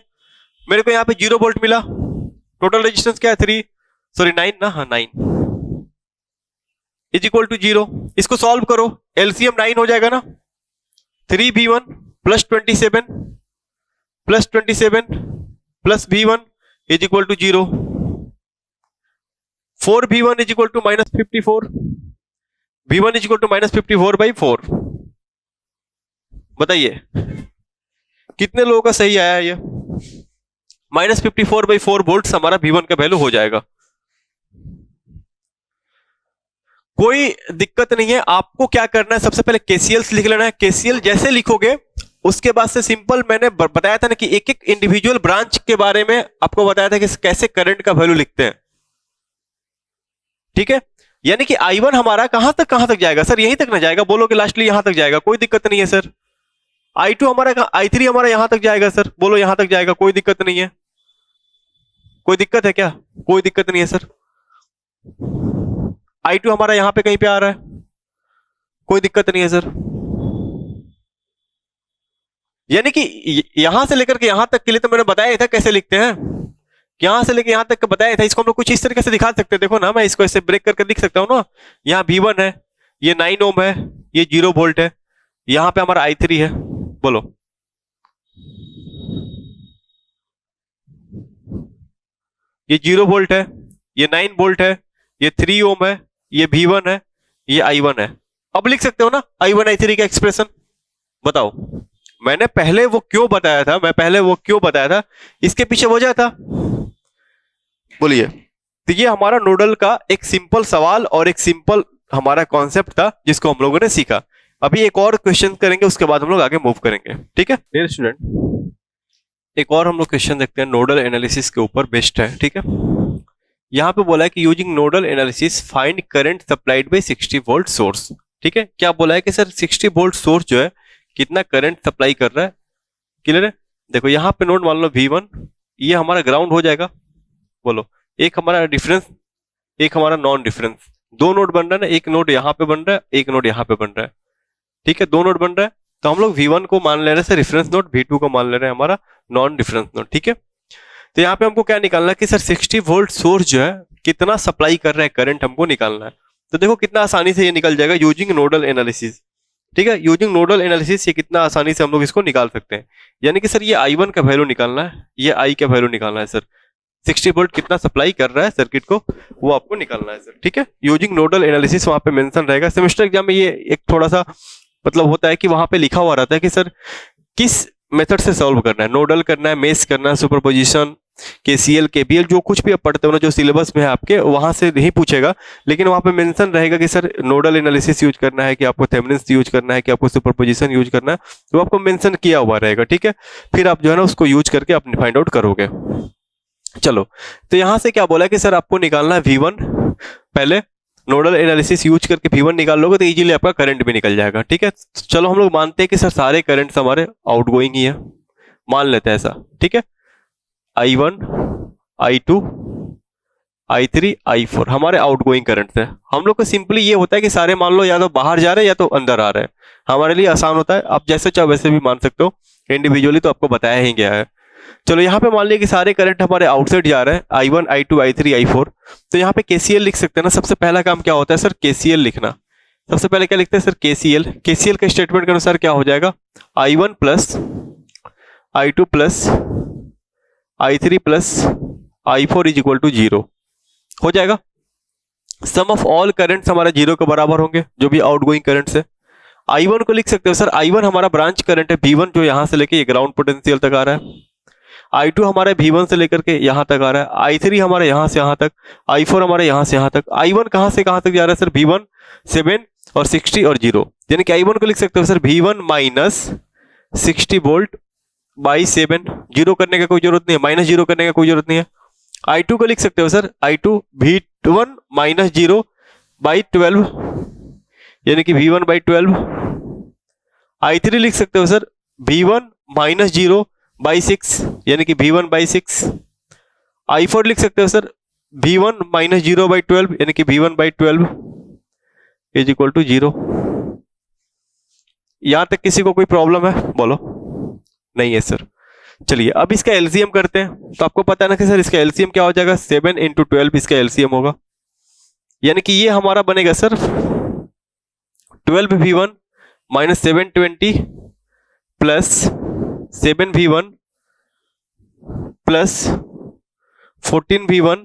मेरे को यहाँ पे 0 वोल्ट मिला। टोटल रेजिस्टेंस क्या है, 9 ना, हाँ 9 इज इक्वल टू 0। इसको सॉल्व करो, एलसीएम 9 हो जाएगा ना। 3V1 plus 27 plus 27 plus V1 is equal to 0। 4V1 is equal to minus 54, V1 is equal to minus 54/4। बताइए कितने लोगों का सही आया ये, माइनस 54/4 वोल्ट हमारा V1 का वैल्यू हो जाएगा। कोई दिक्कत नहीं है। आपको क्या करना है, सबसे पहले केसीएल लिख लेना है। केसीएल जैसे लिखोगे उसके बाद से सिंपल, मैंने बताया था ना कि एक एक इंडिविजुअल ब्रांच के बारे में आपको बताया था कि कैसे करंट का वैल्यू लिखते हैं, ठीक है। यानी कि I1 हमारा कहां तक जाएगा सर, यहीं तक ना जाएगा, बोलोगे लास्टली यहां तक जाएगा, कोई दिक्कत नहीं है सर। I2 हमारा, I3 हमारा यहां तक जाएगा सर, बोलो यहां तक जाएगा, कोई दिक्कत नहीं है। कोई दिक्कत है क्या, कोई दिक्कत नहीं है सर। I2 हमारा यहां पे कहीं पे आ रहा है, कोई दिक्कत नहीं है सर। यानी कि यहां से लेकर के यहां तक के लिए तो मैंने बताया था कैसे लिखते हैं, यहां से लेकर यहां तक का बताया था। इसको हम लोग कुछ इस तरीके से दिखा सकते हैं, देखो ना, मैं इसको ऐसे ब्रेक करके लिख सकता हूं ना। यहाँ V1 है, ये 9 ओम है, ये 0 वोल्ट है, यहां पे हमारा I3 है, बोलो ये 0 वोल्ट है, ये 9 वोल्ट है, ये 3 ओम है, ये V1 है, ये I1 है। अब लिख सकते हो ना I1 I3 का एक्सप्रेशन। बताओ मैंने पहले वो क्यों बताया था, इसके पीछे वजह था, बोलिए। तो ये हमारा नोडल का एक सिंपल सवाल और एक सिंपल हमारा कॉन्सेप्ट था जिसको हम लोगों ने सीखा। अभी एक और क्वेश्चन करेंगे, उसके बाद हम लोग आगे मूव करेंगे, ठीक है डियर स्टूडेंट। एक और हम लोग क्वेश्चन देखते हैं, नोडल एनालिसिस के ऊपर बेस्ड है, ठीक है। यहां पे बोला है कि using nodal analysis find current supplied by 60 volt source, ठीक है। क्या बोला है कि सर 60 वोल्ट सोर्स जो है कितना करंट सप्लाई कर रहा है, क्लियर है। देखो यहाँ पे नोड मान लो V1, ये हमारा ग्राउंड हो जाएगा, बोलो एक हमारा डिफरेंस, एक हमारा नॉन डिफरेंस, दो नोड बन रहा है ना, एक नोड यहाँ पे बन रहा है, एक नोड यहाँ पे बन रहा है, ठीक है, दो नोड बन रहा है। तो हम लोग V1 को मान ले रहे हैं रेफरेंस नोड, V2 को मान ले रहे हैं हमारा नॉन डिफरेंस नोड, ठीक है। तो यहाँ पे हमको क्या निकालना है कि सर 60 वोल्ट सोर्स जो है कितना सप्लाई कर रहा है करंट, हमको निकालना है। तो देखो कितना आसानी से ये निकल जाएगा यूजिंग नोडल एनालिसिस, ठीक है। यूजिंग नोडल एनालिसिस ये कितना आसानी से हम लोग इसको निकाल सकते हैं। यानी कि सर ये I1 का वैल्यू निकालना है, ये I का वैल्यू निकालना है सर। 60 वोल्ट कितना सप्लाई कर रहा है सर्किट को, वो आपको निकालना है सर, ठीक है। यूजिंग नोडल एनालिसिस वहां पे मेंशन रहेगा। सेमेस्टर एग्जाम में ये एक थोड़ा सा मतलब होता है कि वहां पे लिखा हुआ रहता है कि सर किस मेथड से सॉल्व करना है, नोडल करना है, मेश करना है, सुपरपोजिशन, केसीएल केपीएल जो कुछ भी आप पढ़ते हो ना, जो सिलेबस में है आपके, वहां से नहीं पूछेगा, लेकिन वहां पे मेंशन रहेगा कि सर नोडल एनालिसिस यूज करना है, कि आपको थेवेनिन्स यूज करना है, कि आपको सुपरपोजिशन यूज करना है, तो आपको मेंशन किया हुआ रहेगा, ठीक है। फिर आप जो है ना उसको यूज करके अपने फाइंड आउट करोगे। चलो, तो यहां से क्या बोला कि सर आपको निकालना है V1, पहले नोडल एनालिसिस यूज करके V1 निकाल लोगे तो इजीली आपका करंट भी निकल जाएगा, ठीक है। चलो हम लोग मानते हैं कि सर सारे करंट्स हमारे आउटगोइंग ही है, मान लेते हैं ऐसा, ठीक है। I1, I2, I3, I4 हमारे आउटगोइंग करंट है। हम लोग को सिंपली ये होता है कि सारे मान लो या तो बाहर जा रहे हैं या तो अंदर आ रहे हैं, हमारे लिए आसान होता है। आप जैसे चाहो वैसे भी मान सकते हो, इंडिविजुअली तो आपको बताया ही गया है। चलो यहाँ पे मान लिया कि सारे करंट हमारे आउटसाइड जा रहे हैं, I1, I2, I3, I4, तो यहाँ पे KCL लिख सकते हैं ना। सबसे पहला काम क्या होता है सर, KCL लिखना। सबसे पहले क्या लिखते हैं सर, KCL। KCL के स्टेटमेंट के अनुसार क्या हो जाएगा, I1 plus I2 plus I3 plus I4 is equal to 0 हो जाएगा। सम ऑफ ऑल करंट्स हमारा 0 के बराबर होंगे, जो भी आउटगोइंग करंट्स है। I1 को लिख सकते हो सर, I1 हमारा ब्रांच करंट है V1, जो यहां से लेके ये ग्राउंड पोटेंशियल तक आ रहा है। I2 हमारे V1 से लेकर के यहां तक आ रहा है। I3 हमारे यहां से यहां तक। I4 हमारे यहां से यहां तक। I1 कहां से कहां तक जा रहा है सर, V1 7 और 60 और 0, यानी कि I1 को लिख सकते हो sir V1 minus 60 volt by 7, zero करने का कोई जरूरत नहीं है, माइनस जीरो करने का कोई जरूरत नहीं है। I2 को लिख सकते हो sir I2 V1 minus 0 by 12, यानी कि V1 बाई 12। I3 लिख सकते हो सर V1 माइनस 0 बाई 6, यानी कि V1 बाई 6। I4 लिख सकते हो सर V1 माइनस 0 बाई 12, यानी कि V1 by 12 is equal to 0। यहां तक किसी को कोई प्रॉब्लम है, बोलो। नहीं है सर। चलिए अब इसका एलसीएम करते हैं। तो आपको पता है ना कि सर इसका एलसीएम क्या हो जाएगा, 7 इंटू 12 इसका एलसीएम होगा, यानी कि ये हमारा बनेगा sir 12V1 minus 720 plus 7V1 plus 14V1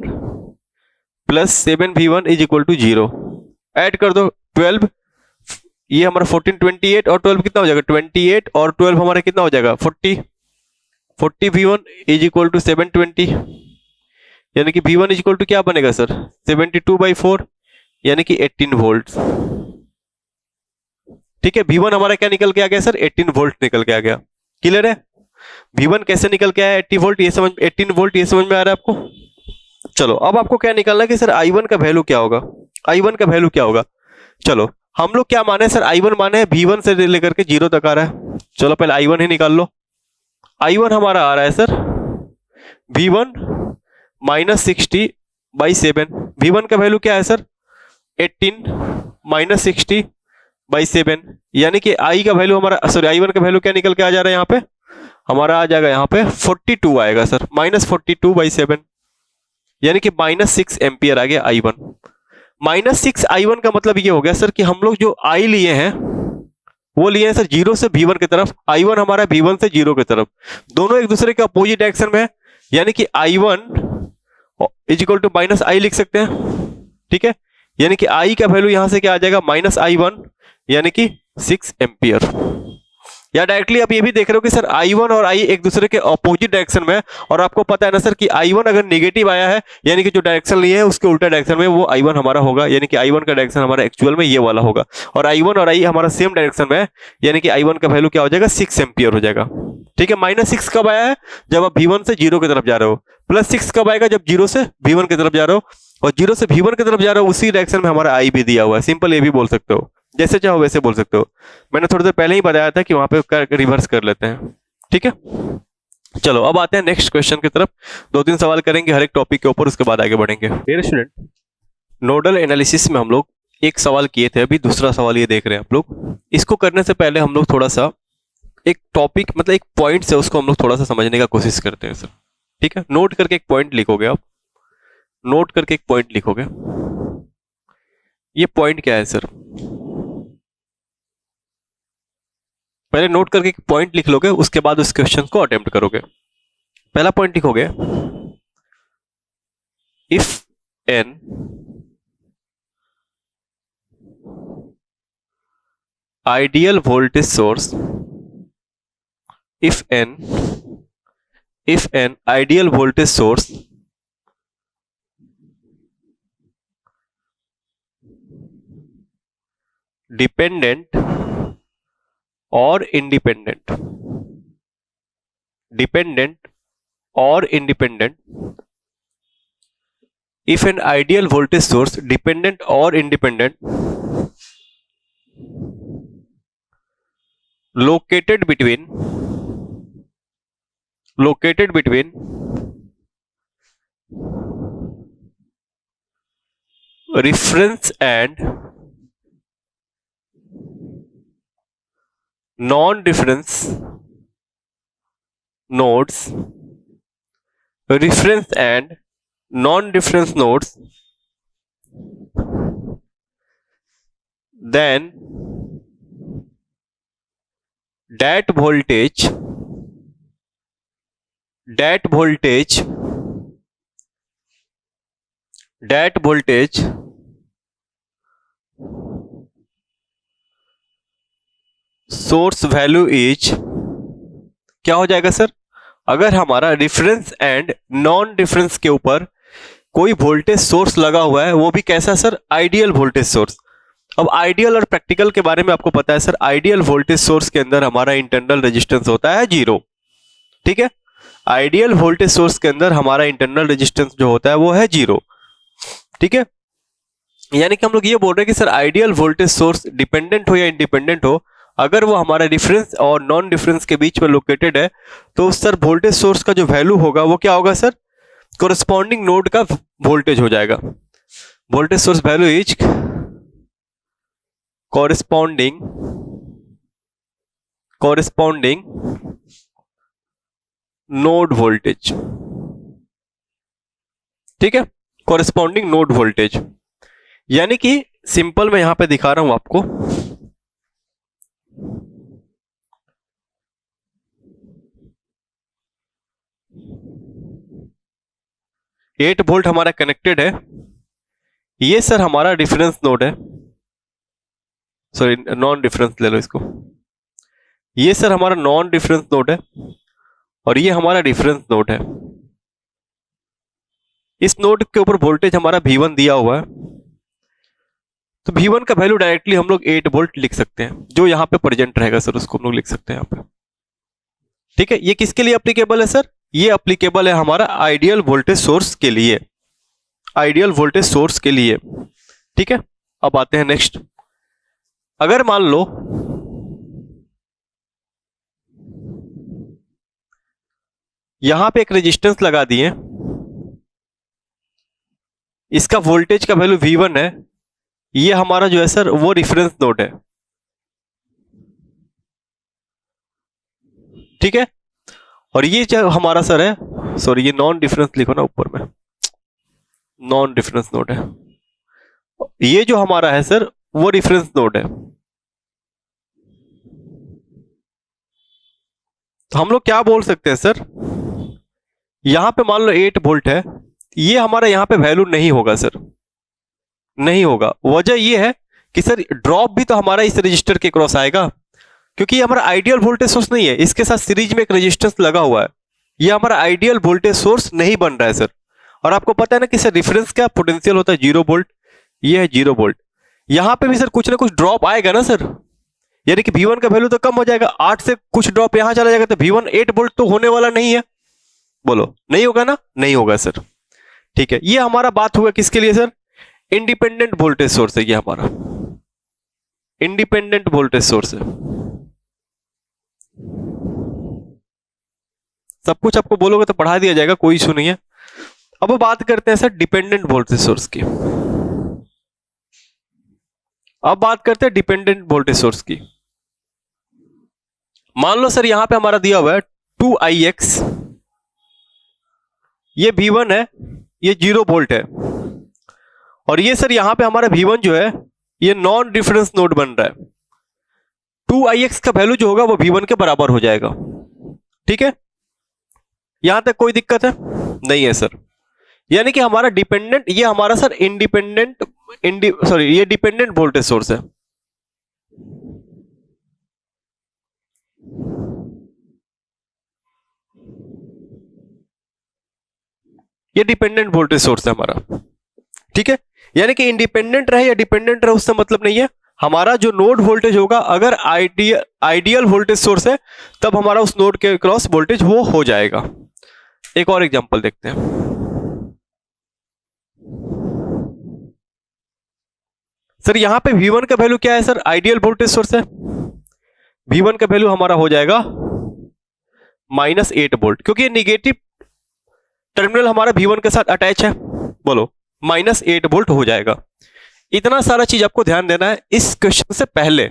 plus 7V1 is equal to 0। Add कर दो 12, ये हमारा 14 28 और 12 कितना हो जाएगा, 28 और 12 हमारा कितना हो जाएगा 40। 40V1 इज इक्वल टू 720, यानी कि V1 इज इक्वल टू क्या बनेगा सर 72/4, यानी कि 18 वोल्ट। ठीक है, V1 हमारा क्या निकल के आ गया सर, 18 वोल्ट निकल के आ गया। क्लियर है, V1 कैसे निकल के आया 80 वोल्ट, ये समझ 18 वोल्ट ये समझ में आ रहा है आपको। चलो अब आपको क्या निकालना है कि सर I1 का वैल्यू क्या होगा, I1 का वैल्यू क्या होगा। चलो हम लोग क्या माने सर, I1 माने V1 से लेकर के 0 तक आ रहा है। चलो पहले I1 ही निकाल लो। I1 हमारा आ रहा है sir V1 minus 60 by 7। V1 का वैल्यू क्या है सर 18 माइनस 60 बाई 7, यानी कि I का वैल्यू हमारा, सॉरी I1 का वैल्यू क्या निकल के आ जा रहा है यहाँ पे, हमारा आ जाएगा यहाँ पे 42 आएगा सर, माइनस 42/7, यानी कि -6 एम्पियर आ गया I1। -6 I1 का मतलब ये हो गया सर कि हम लोग जो I लिए हैं वो लिए हैं सर 0 से V1 की तरफ, I1 हमारा V1 से 0 की तरफ, दोनों एक दूसरे के अपोजिट डायरेक्शन में है, यानी कि I1 is equal to minus I लिख सकते हैं। ठीक है, यानी कि I का वैल्यू यहां से क्या आ जाएगा -I1, यानी कि 6 एम्पियर। या डायरेक्टली आप ये भी देख रहे हो कि सर I1 और I एक दूसरे के ऑपोजिट डायरेक्शन में है, और आपको पता है ना सर कि I1 अगर नेगेटिव आया है, यानी कि जो डायरेक्शन लिए है उसके उल्टा डायरेक्शन में वो I1 हमारा होगा, यानी कि I1 का डायरेक्शन हमारा एक्चुअल में ये वाला होगा, और I1 और I हमारा सेम डायरेक्शन में है, यानी कि I1 का वैल्यू क्या हो जाएगा 6 एम्पियर हो जाएगा। ठीक है, -6 कब आया है, जब आप V1 से 0 की तरफ जा रहे हो, +6 कब आएगा, जब 0 से V1 की तरफ जा रहे हो, और 0 से V1 की तरफ जा रहे हो उसी डायरेक्शन में हमारा I भी दिया हुआ है। सिंपल ये भी बोल सकते हो, जैसे चाहो वैसे बोल सकते हो। मैंने थोड़ी देर पहले ही बताया था कि वहां पे रिवर्स कर लेते हैं। ठीक है, चलो अब आते हैं नेक्स्ट क्वेश्चन की तरफ। 2-3 सवाल करेंगे हर एक टॉपिक के ऊपर, उसके बाद आगे बढ़ेंगे। डियर स्टूडेंट, नोडल एनालिसिस में हम लोग एक सवाल किए थे, अभी दूसरा सवाल ये देख रहे हैं आप लोग। इसको करने से पहले हम लोग थोड़ा सा एक टॉपिक, मतलब एक पॉइंट से उसको हम लोग थोड़ा सा समझने का कोशिश करते हैं सर। ठीक है, नोट करके एक पॉइंट लिखोगे आप, नोट करके एक पॉइंट लिखोगे। ये पॉइंट क्या है सर, पहले नोट करके एक पॉइंट लिख लोगे, उसके बाद उस क्वेश्चन को अटेम्प्ट करोगे। पहला पॉइंट लिखोगे, if an ideal voltage source, if an if an ideal voltage source dependent or independent if an ideal voltage source dependent or independent located between reference and non-difference nodes then that voltage source value is क्या हो जाएगा sir? अगर हमारा reference and non difference के ऊपर कोई voltage source लगा हुआ है, वो भी कैसा सर? Ideal voltage source. अब आइडियल और प्रैक्टिकल के बारे में आपको पता है सर। आइडियल वोल्टेज सोर्स के अंदर हमारा इंटरनल रेजिस्टेंस होता है 0, ठीक है। आइडियल वोल्टेज सोर्स के अंदर हमारा इंटरनल रेजिस्टेंस जो होता है वो है 0, ठीक है। यानी कि हम लोग ये बोल रहे हैं कि sir ideal voltage source dependent हो या इंडिपेंडेंट हो, अगर वो हमारा डिफरेंस और नॉन डिफरेंस के बीच में लोकेटेड है, तो सर वोल्टेज सोर्स का जो वैल्यू होगा वो क्या होगा सर? कोरस्पॉन्डिंग नोड का वोल्टेज हो जाएगा। Voltage source value is corresponding node voltage, ठीक है। कोरस्पॉन्डिंग नोड वोल्टेज, यानी कि सिंपल मैं यहां पे दिखा रहा हूं आपको। एट वोल्ट हमारा कनेक्टेड है, ये सर हमारा डिफरेंस नोड है, सॉरी नॉन डिफरेंस ले लो इसको। ये सर हमारा नॉन डिफरेंस नोड है और ये हमारा डिफरेंस नोड है। इस नोड के ऊपर वोल्टेज हमारा V1 दिया हुआ है, तो V1 का वैल्यू डायरेक्टली हम लोग 8 वोल्ट लिख सकते हैं। जो यहां पे प्रेजेंट रहेगा सर उसको हम लोग लिख सकते हैं यहां पे, ठीक है। ये किसके लिए अप्लीकेबल है सर? ये अप्लीकेबल है हमारा आइडियल वोल्टेज सोर्स के लिए, आइडियल वोल्टेज सोर्स के लिए, ठीक है। अब आते हैं नेक्स्ट। अगर मान लो यहां पे एक रेजिस्टेंस लगा दिए, इसका वोल्टेज का वैल्यू V1 है, ये हमारा जो है सर वो रिफरेंस नोड है, ठीक है। और ये जो हमारा सर है, सॉरी ये नॉन डिफरेंस लिखो ना ऊपर में, नॉन डिफरेंस नोड है। ये जो हमारा है सर वो रिफरेंस नोड है। तो हम लोग क्या बोल सकते हैं सर? यहां पे मान लो 8 वोल्ट है, ये हमारा यहां पे वैल्यू नहीं होगा सर, नहीं होगा। वजह ये है कि सर ड्रॉप भी तो हमारा इस रजिस्टर के क्रॉस आएगा, क्योंकि ये हमारा आइडियल वोल्टेज सोर्स नहीं है, इसके साथ सीरीज में एक रेजिस्टेंस लगा हुआ है, ये हमारा आइडियल वोल्टेज सोर्स नहीं बन रहा है सर। और आपको पता है ना कि सर रिफरेंस क्या पोटेंशियल होता है? 0 वोल्ट, ये है 0 वोल्ट। यहां पे भी सर कुछ ना कुछ ड्रॉप आएगा ना सर, यानी कि V1 का वैल्यू तो कम हो जाएगा, 8 से कुछ ड्रॉप यहां चला जाएगा, तो V1 8 वोल्ट तो होने वाला नहीं है। बोलो नहीं होगा ना? नहीं होगा सर, ठीक है। ये हमारा बात हुआ किसके लिए सर? इंडिपेंडेंट वोल्टेज सोर्स है, ये हमारा इंडिपेंडेंट वोल्टेज सोर्स है। सब कुछ आपको बोलोगे तो पढ़ा दिया जाएगा, कोई इशू नहीं है। अब बात करते हैं सर डिपेंडेंट वोल्टेज सोर्स की। अब बात करते हैं डिपेंडेंट वोल्टेज सोर्स की। मान लो सर यहां पे हमारा दिया हुआ है 2ix, ये V1 है, ये 0 वोल्ट है, और ये सर यहां पे हमारा V1 जो है ये नॉन डिफरेंस नोड बन रहा है। 2ix का वैल्यू जो होगा वो V1 के बराबर हो जाएगा, ठीक है। यहां तक कोई दिक्कत है? नहीं है सर। यानी कि हमारा डिपेंडेंट, ये हमारा सर इंडिपेंडेंट, सॉरी ये डिपेंडेंट वोल्टेज सोर्स है। ये डिपेंडेंट वोल्टेज सोर्स है हमारा, ठीक है। यानी कि इंडिपेंडेंट रहे या डिपेंडेंट रहे उससे मतलब नहीं है, हमारा जो नोड वोल्टेज होगा अगर आइडियल वोल्टेज सोर्स है तब हमारा उस नोड के क्रॉस वोल्टेज वो हो जाएगा। एक और एग्जांपल देखते हैं। सर यहां पे V1 का वैल्यू क्या है सर, आइडियल वोल्टेज सोर्स है, V1 का वैल्यू हमारा हो जाएगा -8 वोल्ट, क्योंकि निगेटिव टर्मिनल हमारा V1 के साथ अटैच है, बोलो -8 वोल्ट हो जाएगा। इतना सारा चीज आपको ध्यान देना है इस क्वेश्चन से पहले।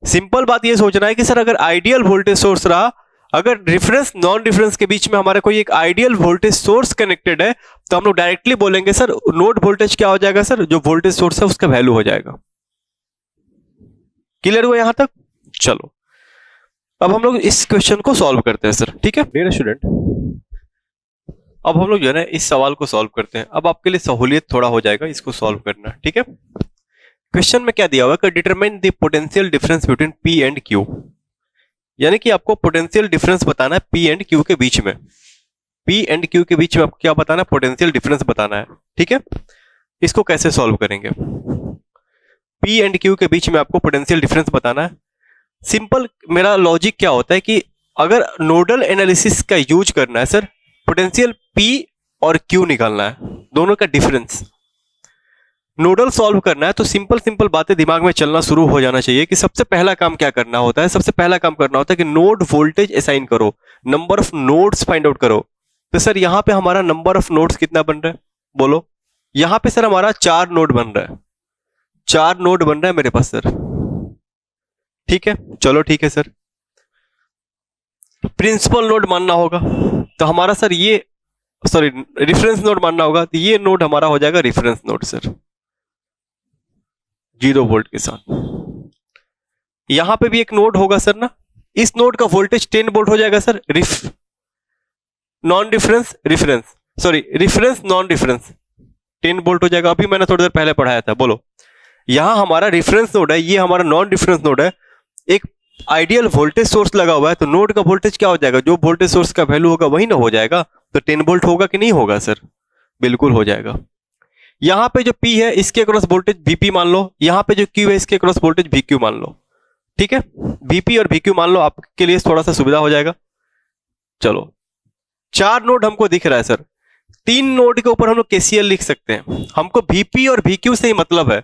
सिंपल बात ये सोचना है कि सर अगर आइडियल वोल्टेज सोर्स रहा, अगर डिफरेंस नॉन डिफरेंस के बीच में हमारा कोई एक आइडियल वोल्टेज सोर्स कनेक्टेड है तो हम लोग डायरेक्टली बोलेंगे सर नोड वोल्टेज क्या हो जाएगा सर, जो वोल्टेज सोर्स है उसका वैल्यू हो जाएगा। क्लियर हुआ यहां तक? चलो अब हम लोग इस क्वेश्चन को सॉल्व करते हैं सर, ठीक है डियर स्टूडेंट। अब हम लोग जो है ना इस सवाल को सॉल्व करते हैं। अब आपके लिए सहूलियत थोड़ा हो जाएगा इसको सॉल्व करना, ठीक है। क्वेश्चन में क्या दिया हुआ है, determine the potential difference between P and Q, यानी कि आपको पोटेंशियल डिफरेंस बताना है P एंड Q के बीच में। P एंड Q के बीच में आपको क्या बताना है, पोटेंशियल डिफरेंस बताना है, ठीक है। इसको कैसे सॉल्व करेंगे, P एंड Q के बीच में आपको पोटेंशियल डिफरेंस बताना है। सिंपल मेरा लॉजिक क्या होता है कि अगर नोडल एनालिसिस का यूज करना है सर, पोटेंशियल P और Q निकालना है, दोनों का डिफरेंस नोडल सॉल्व करना है, तो सिंपल बातें दिमाग में चलना शुरू हो जाना चाहिए कि सबसे पहला काम क्या करना होता है। सबसे पहला काम करना होता है कि नोड वोल्टेज असाइन करो, number of nodes find out करो। तो सर यहां पे हमारा नंबर ऑफ नोड्स कितना बन रहा है, बोलो। यहां पे सर हमारा 4 नोड बन रहा है, 4 नोड बन रहा है मेरे पास सर, ठीक है। चलो ठीक है सर, प्रिंसिपल नोड मानना होगा तो हमारा सर ये सॉरी रेफरेंस नोड मानना होगा, तो ये नोड हमारा हो जाएगा रेफरेंस नोड सर, 0 वोल्ट के साथ। यहां पे भी एक नोड होगा सर ना, इस नोड का वोल्टेज 10 वोल्ट हो जाएगा sir, non difference reference sorry reference non difference 10 volt हो जाएगा। अभी मैंने थोड़ी देर पहले पढ़ाया था, बोलो। यहां हमारा रेफरेंस नोड है, ये हमारा नॉन डिफरेंस नोड है, एक आइडियल वोल्टेज सोर्स लगा हुआ है, तो नोड का वोल्टेज क्या हो जाएगा, जो वोल्टेज सोर्स का वैल्यू होगा वही ना हो जाएगा। तो 10 वोल्ट होगा कि नहीं होगा सर, बिल्कुल हो जाएगा। यहां पे जो P है इसके क्रॉस वोल्टेज VP मान लो, यहां पे जो Q है इसके क्रॉस वोल्टेज VQ मान लो, ठीक है। VP और VQ मान लो, आपके लिए थोड़ा सा सुविधा हो जाएगा। चलो 4 नोड हमको दिख रहा है सर, 3 नोड के ऊपर हम लोग KCL लिख सकते हैं। हमको VP और VQ से ही मतलब है,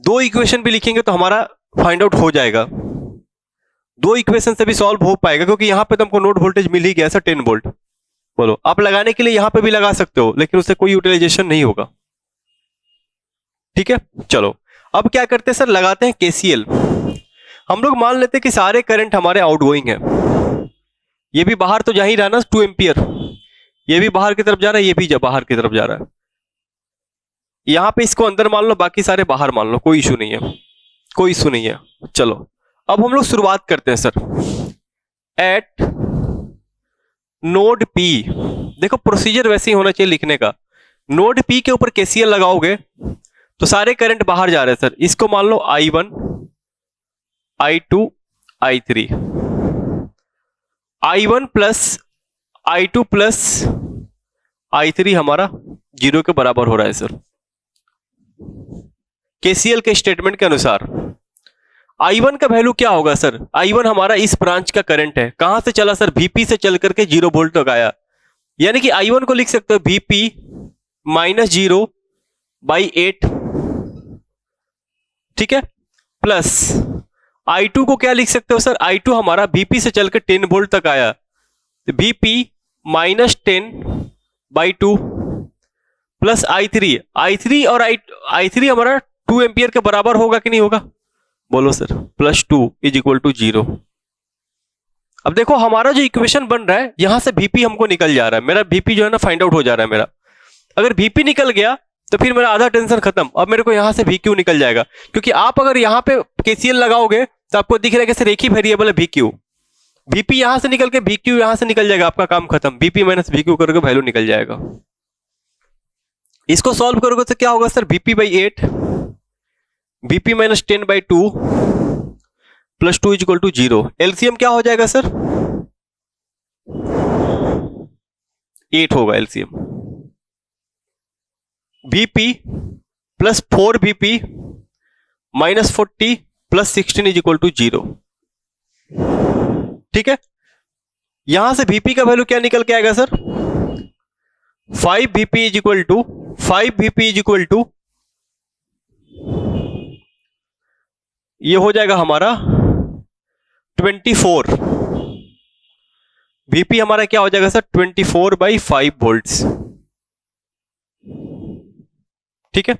2 इक्वेशन भी लिखेंगे तो हमारा फाइंड आउट हो जाएगा, 2 इक्वेशन से भी सॉल्व हो पाएगा, क्योंकि यहां पे तो हमको नोड वोल्टेज मिल ही गया सर 10 वोल्ट। बोलो, आप लगाने के लिए यहां पे भी लगा सकते हो, लेकिन उससे कोई यूटिलाइजेशन नहीं होगा, ठीक है। चलो अब क्या करते हैं सर, लगाते हैं KCL। हम लोग मान लेते हैं कि सारे करंट हमारे आउटगोइंग है, ये भी बाहर तो जा ही रहा ना 2 एम्पियर, ये भी बाहर की तरफ जा रहा है, ये भी बाहर की तरफ जा रहा है। यहां पे इसको अंदर मान लो, बाकी सारे बाहर मान लो, कोई इशू नहीं है, कोई इशू नहीं है। चलो अब हम लोग शुरुआत करते हैं सर, एट नोड P। देखो प्रोसीजर वैसे ही होना चाहिए लिखने का, नोड P के ऊपर KCL लगाओगे तो सारे करंट बाहर जा रहे हैं सर, इसको मान लो I1 I2 I3, I1 plus I2 plus I3 हमारा 0 के बराबर हो रहा है सर, KCL के स्टेटमेंट के अनुसार। I1 का वैल्यू क्या होगा सर, I1 हमारा इस ब्रांच का करंट है, कहां से चला सर, VP से चल करके 0 वोल्ट तक आया, यानी कि I1 को लिख सकते हो VP -0/8, ठीक है, प्लस I2 को क्या लिख सकते हो सर, I2 हमारा VP से चलकर 10 वोल्ट तक आया, तो VP -10/2 प्लस I3 और I3 हमारा 2 एम्पियर के बराबर होगा कि नहीं होगा, बोलो सर, +2 = 0। अब देखो हमारा जो इक्वेशन बन रहा है, यहां से VP हमको निकल जा रहा है, मेरा VP जो है ना फाइंड आउट हो जा रहा है मेरा। अगर VP निकल गया तो फिर मेरा आधा टेंशन खत्म, अब मेरे को यहां से VQ निकल जाएगा, क्योंकि आप अगर यहां पे KCL लगाओगे तो आपको दिख रहा है कि सर एक ही वेरिएबल है VQ, VP यहां से निकल के VQ यहां से निकल जाएगा, आपका काम खत्म, VP - VQ करोगे वैल्यू निकल जाएगा। इसको सॉल्व करोगे तो क्या होगा सर, VP/8 VP - 10/2 +2 = 0। एलसीएम क्या हो जाएगा सर, 8 होगा LCM. BP plus 4 BP minus 40 plus 16 is equal to 0। ठीक है, यहां से बीपी का वैल्यू क्या निकल के आएगा sir? 5 BP is equal to 5 BP is equal to ये हो जाएगा हमारा 24। बीपी हमारा क्या हो जाएगा सर? 24/5 वोल्ट्स। ठीक है,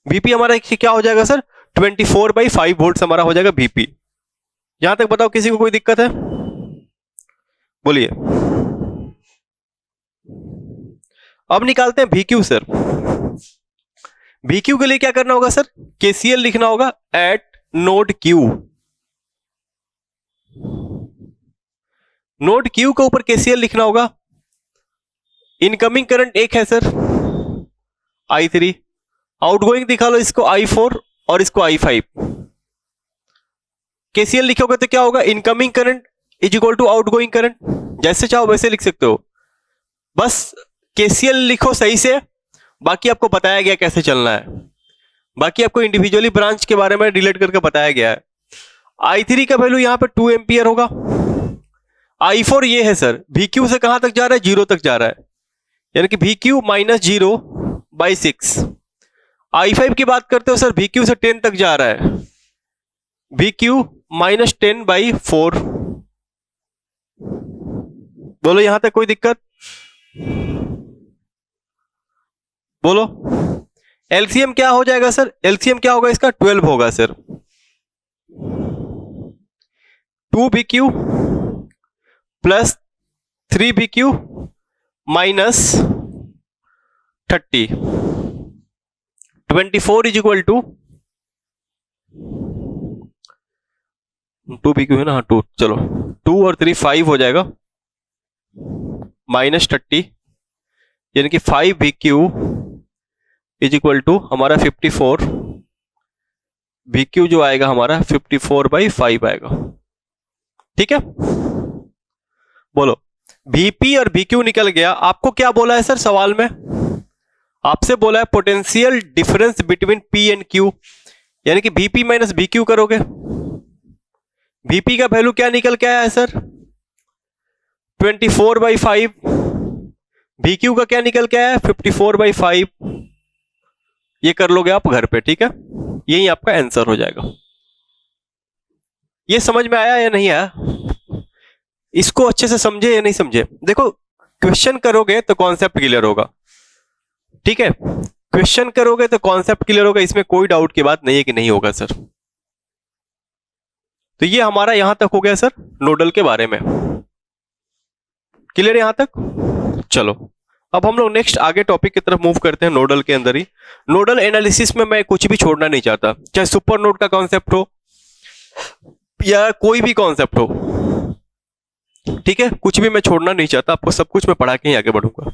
बीपी हमारा क्या हो जाएगा सर? 24/5 वोल्ट्स हमारा हो जाएगा बीपी। यहां तक बताओ किसी को कोई दिक्कत है? बोलिए। अब निकालते हैं VQ सर। VQ के लिए क्या करना होगा सर? KCL लिखना होगा eight node Q। Node Q के ऊपर KCL लिखना होगा। इनकमिंग करंट एक है सर I3, आउटगोइंग दिखा लो इसको I4 और इसको I5। KCL लिखोगे तो क्या होगा? Incoming current is equal to outgoing current. जैसे चाहो वैसे लिख सकते हो, बस KCL लिखो सही से, बाकी आपको बताया गया कैसे चलना है। बाकी आपको इंडिविजुअली ब्रांच के बारे में रिलेट करके बताया गया है। I3 का वैल्यू यहां पे 2 एम्पियर होगा। I4 ये है सर, VQ से कहां तक जा रहा है? 0 तक जा रहा है, यानी कि VQ माइनस 0/6। I5 की बात करते हो सर, VQ से 10 तक जा रहा है, VQ माइनस 10/4। बोलो यहां तक कोई दिक्कत? बोलो। एलसीएम क्या हो जाएगा सर? एलसीएम क्या होगा इसका? 12 होगा sir. 2BQ plus 3BQ minus 30, 24 is equal to 2BQ है ना? हाँ 2, चलो 2 और 3 5 हो जाएगा, माइनस 30, यानी कि 5BQ इज इक्वल टू हमारा 54। BQ जो आएगा हमारा 54/5 आएगा। ठीक है, बोलो। VP और BQ निकल गया। आपको क्या बोला है सर सवाल में? आपसे बोला है potential difference between P and Q, यानी कि VP माइनस BQ करोगे। VP का वैल्यू क्या निकल के आया है सर? 24/5। BQ का क्या निकल के आया है? 54/5। ये कर लोगे आप घर पे। ठीक है, यही आपका आंसर हो जाएगा। ये समझ में आया या नहीं आया? इसको अच्छे से समझे या नहीं समझे? देखो, क्वेश्चन करोगे तो कॉन्सेप्ट क्लियर होगा। ठीक है, क्वेश्चन करोगे तो कॉन्सेप्ट क्लियर होगा, इसमें कोई डाउट की बात नहीं है कि नहीं होगा सर। तो ये हमारा यहां तक हो गया सर नोडल के बारे में। क्लियर यहां तक? चलो अब हम लोग नेक्स्ट आगे टॉपिक की तरफ मूव करते हैं। नोडल के अंदर ही नोडल एनालिसिस में मैं कुछ भी छोड़ना नहीं चाहता, चाहे सुपर नोड का कॉन्सेप्ट हो या कोई भी कॉन्सेप्ट हो। ठीक है, कुछ भी मैं छोड़ना नहीं चाहता, आपको सब कुछ मैं पढ़ा के ही आगे बढ़ूंगा।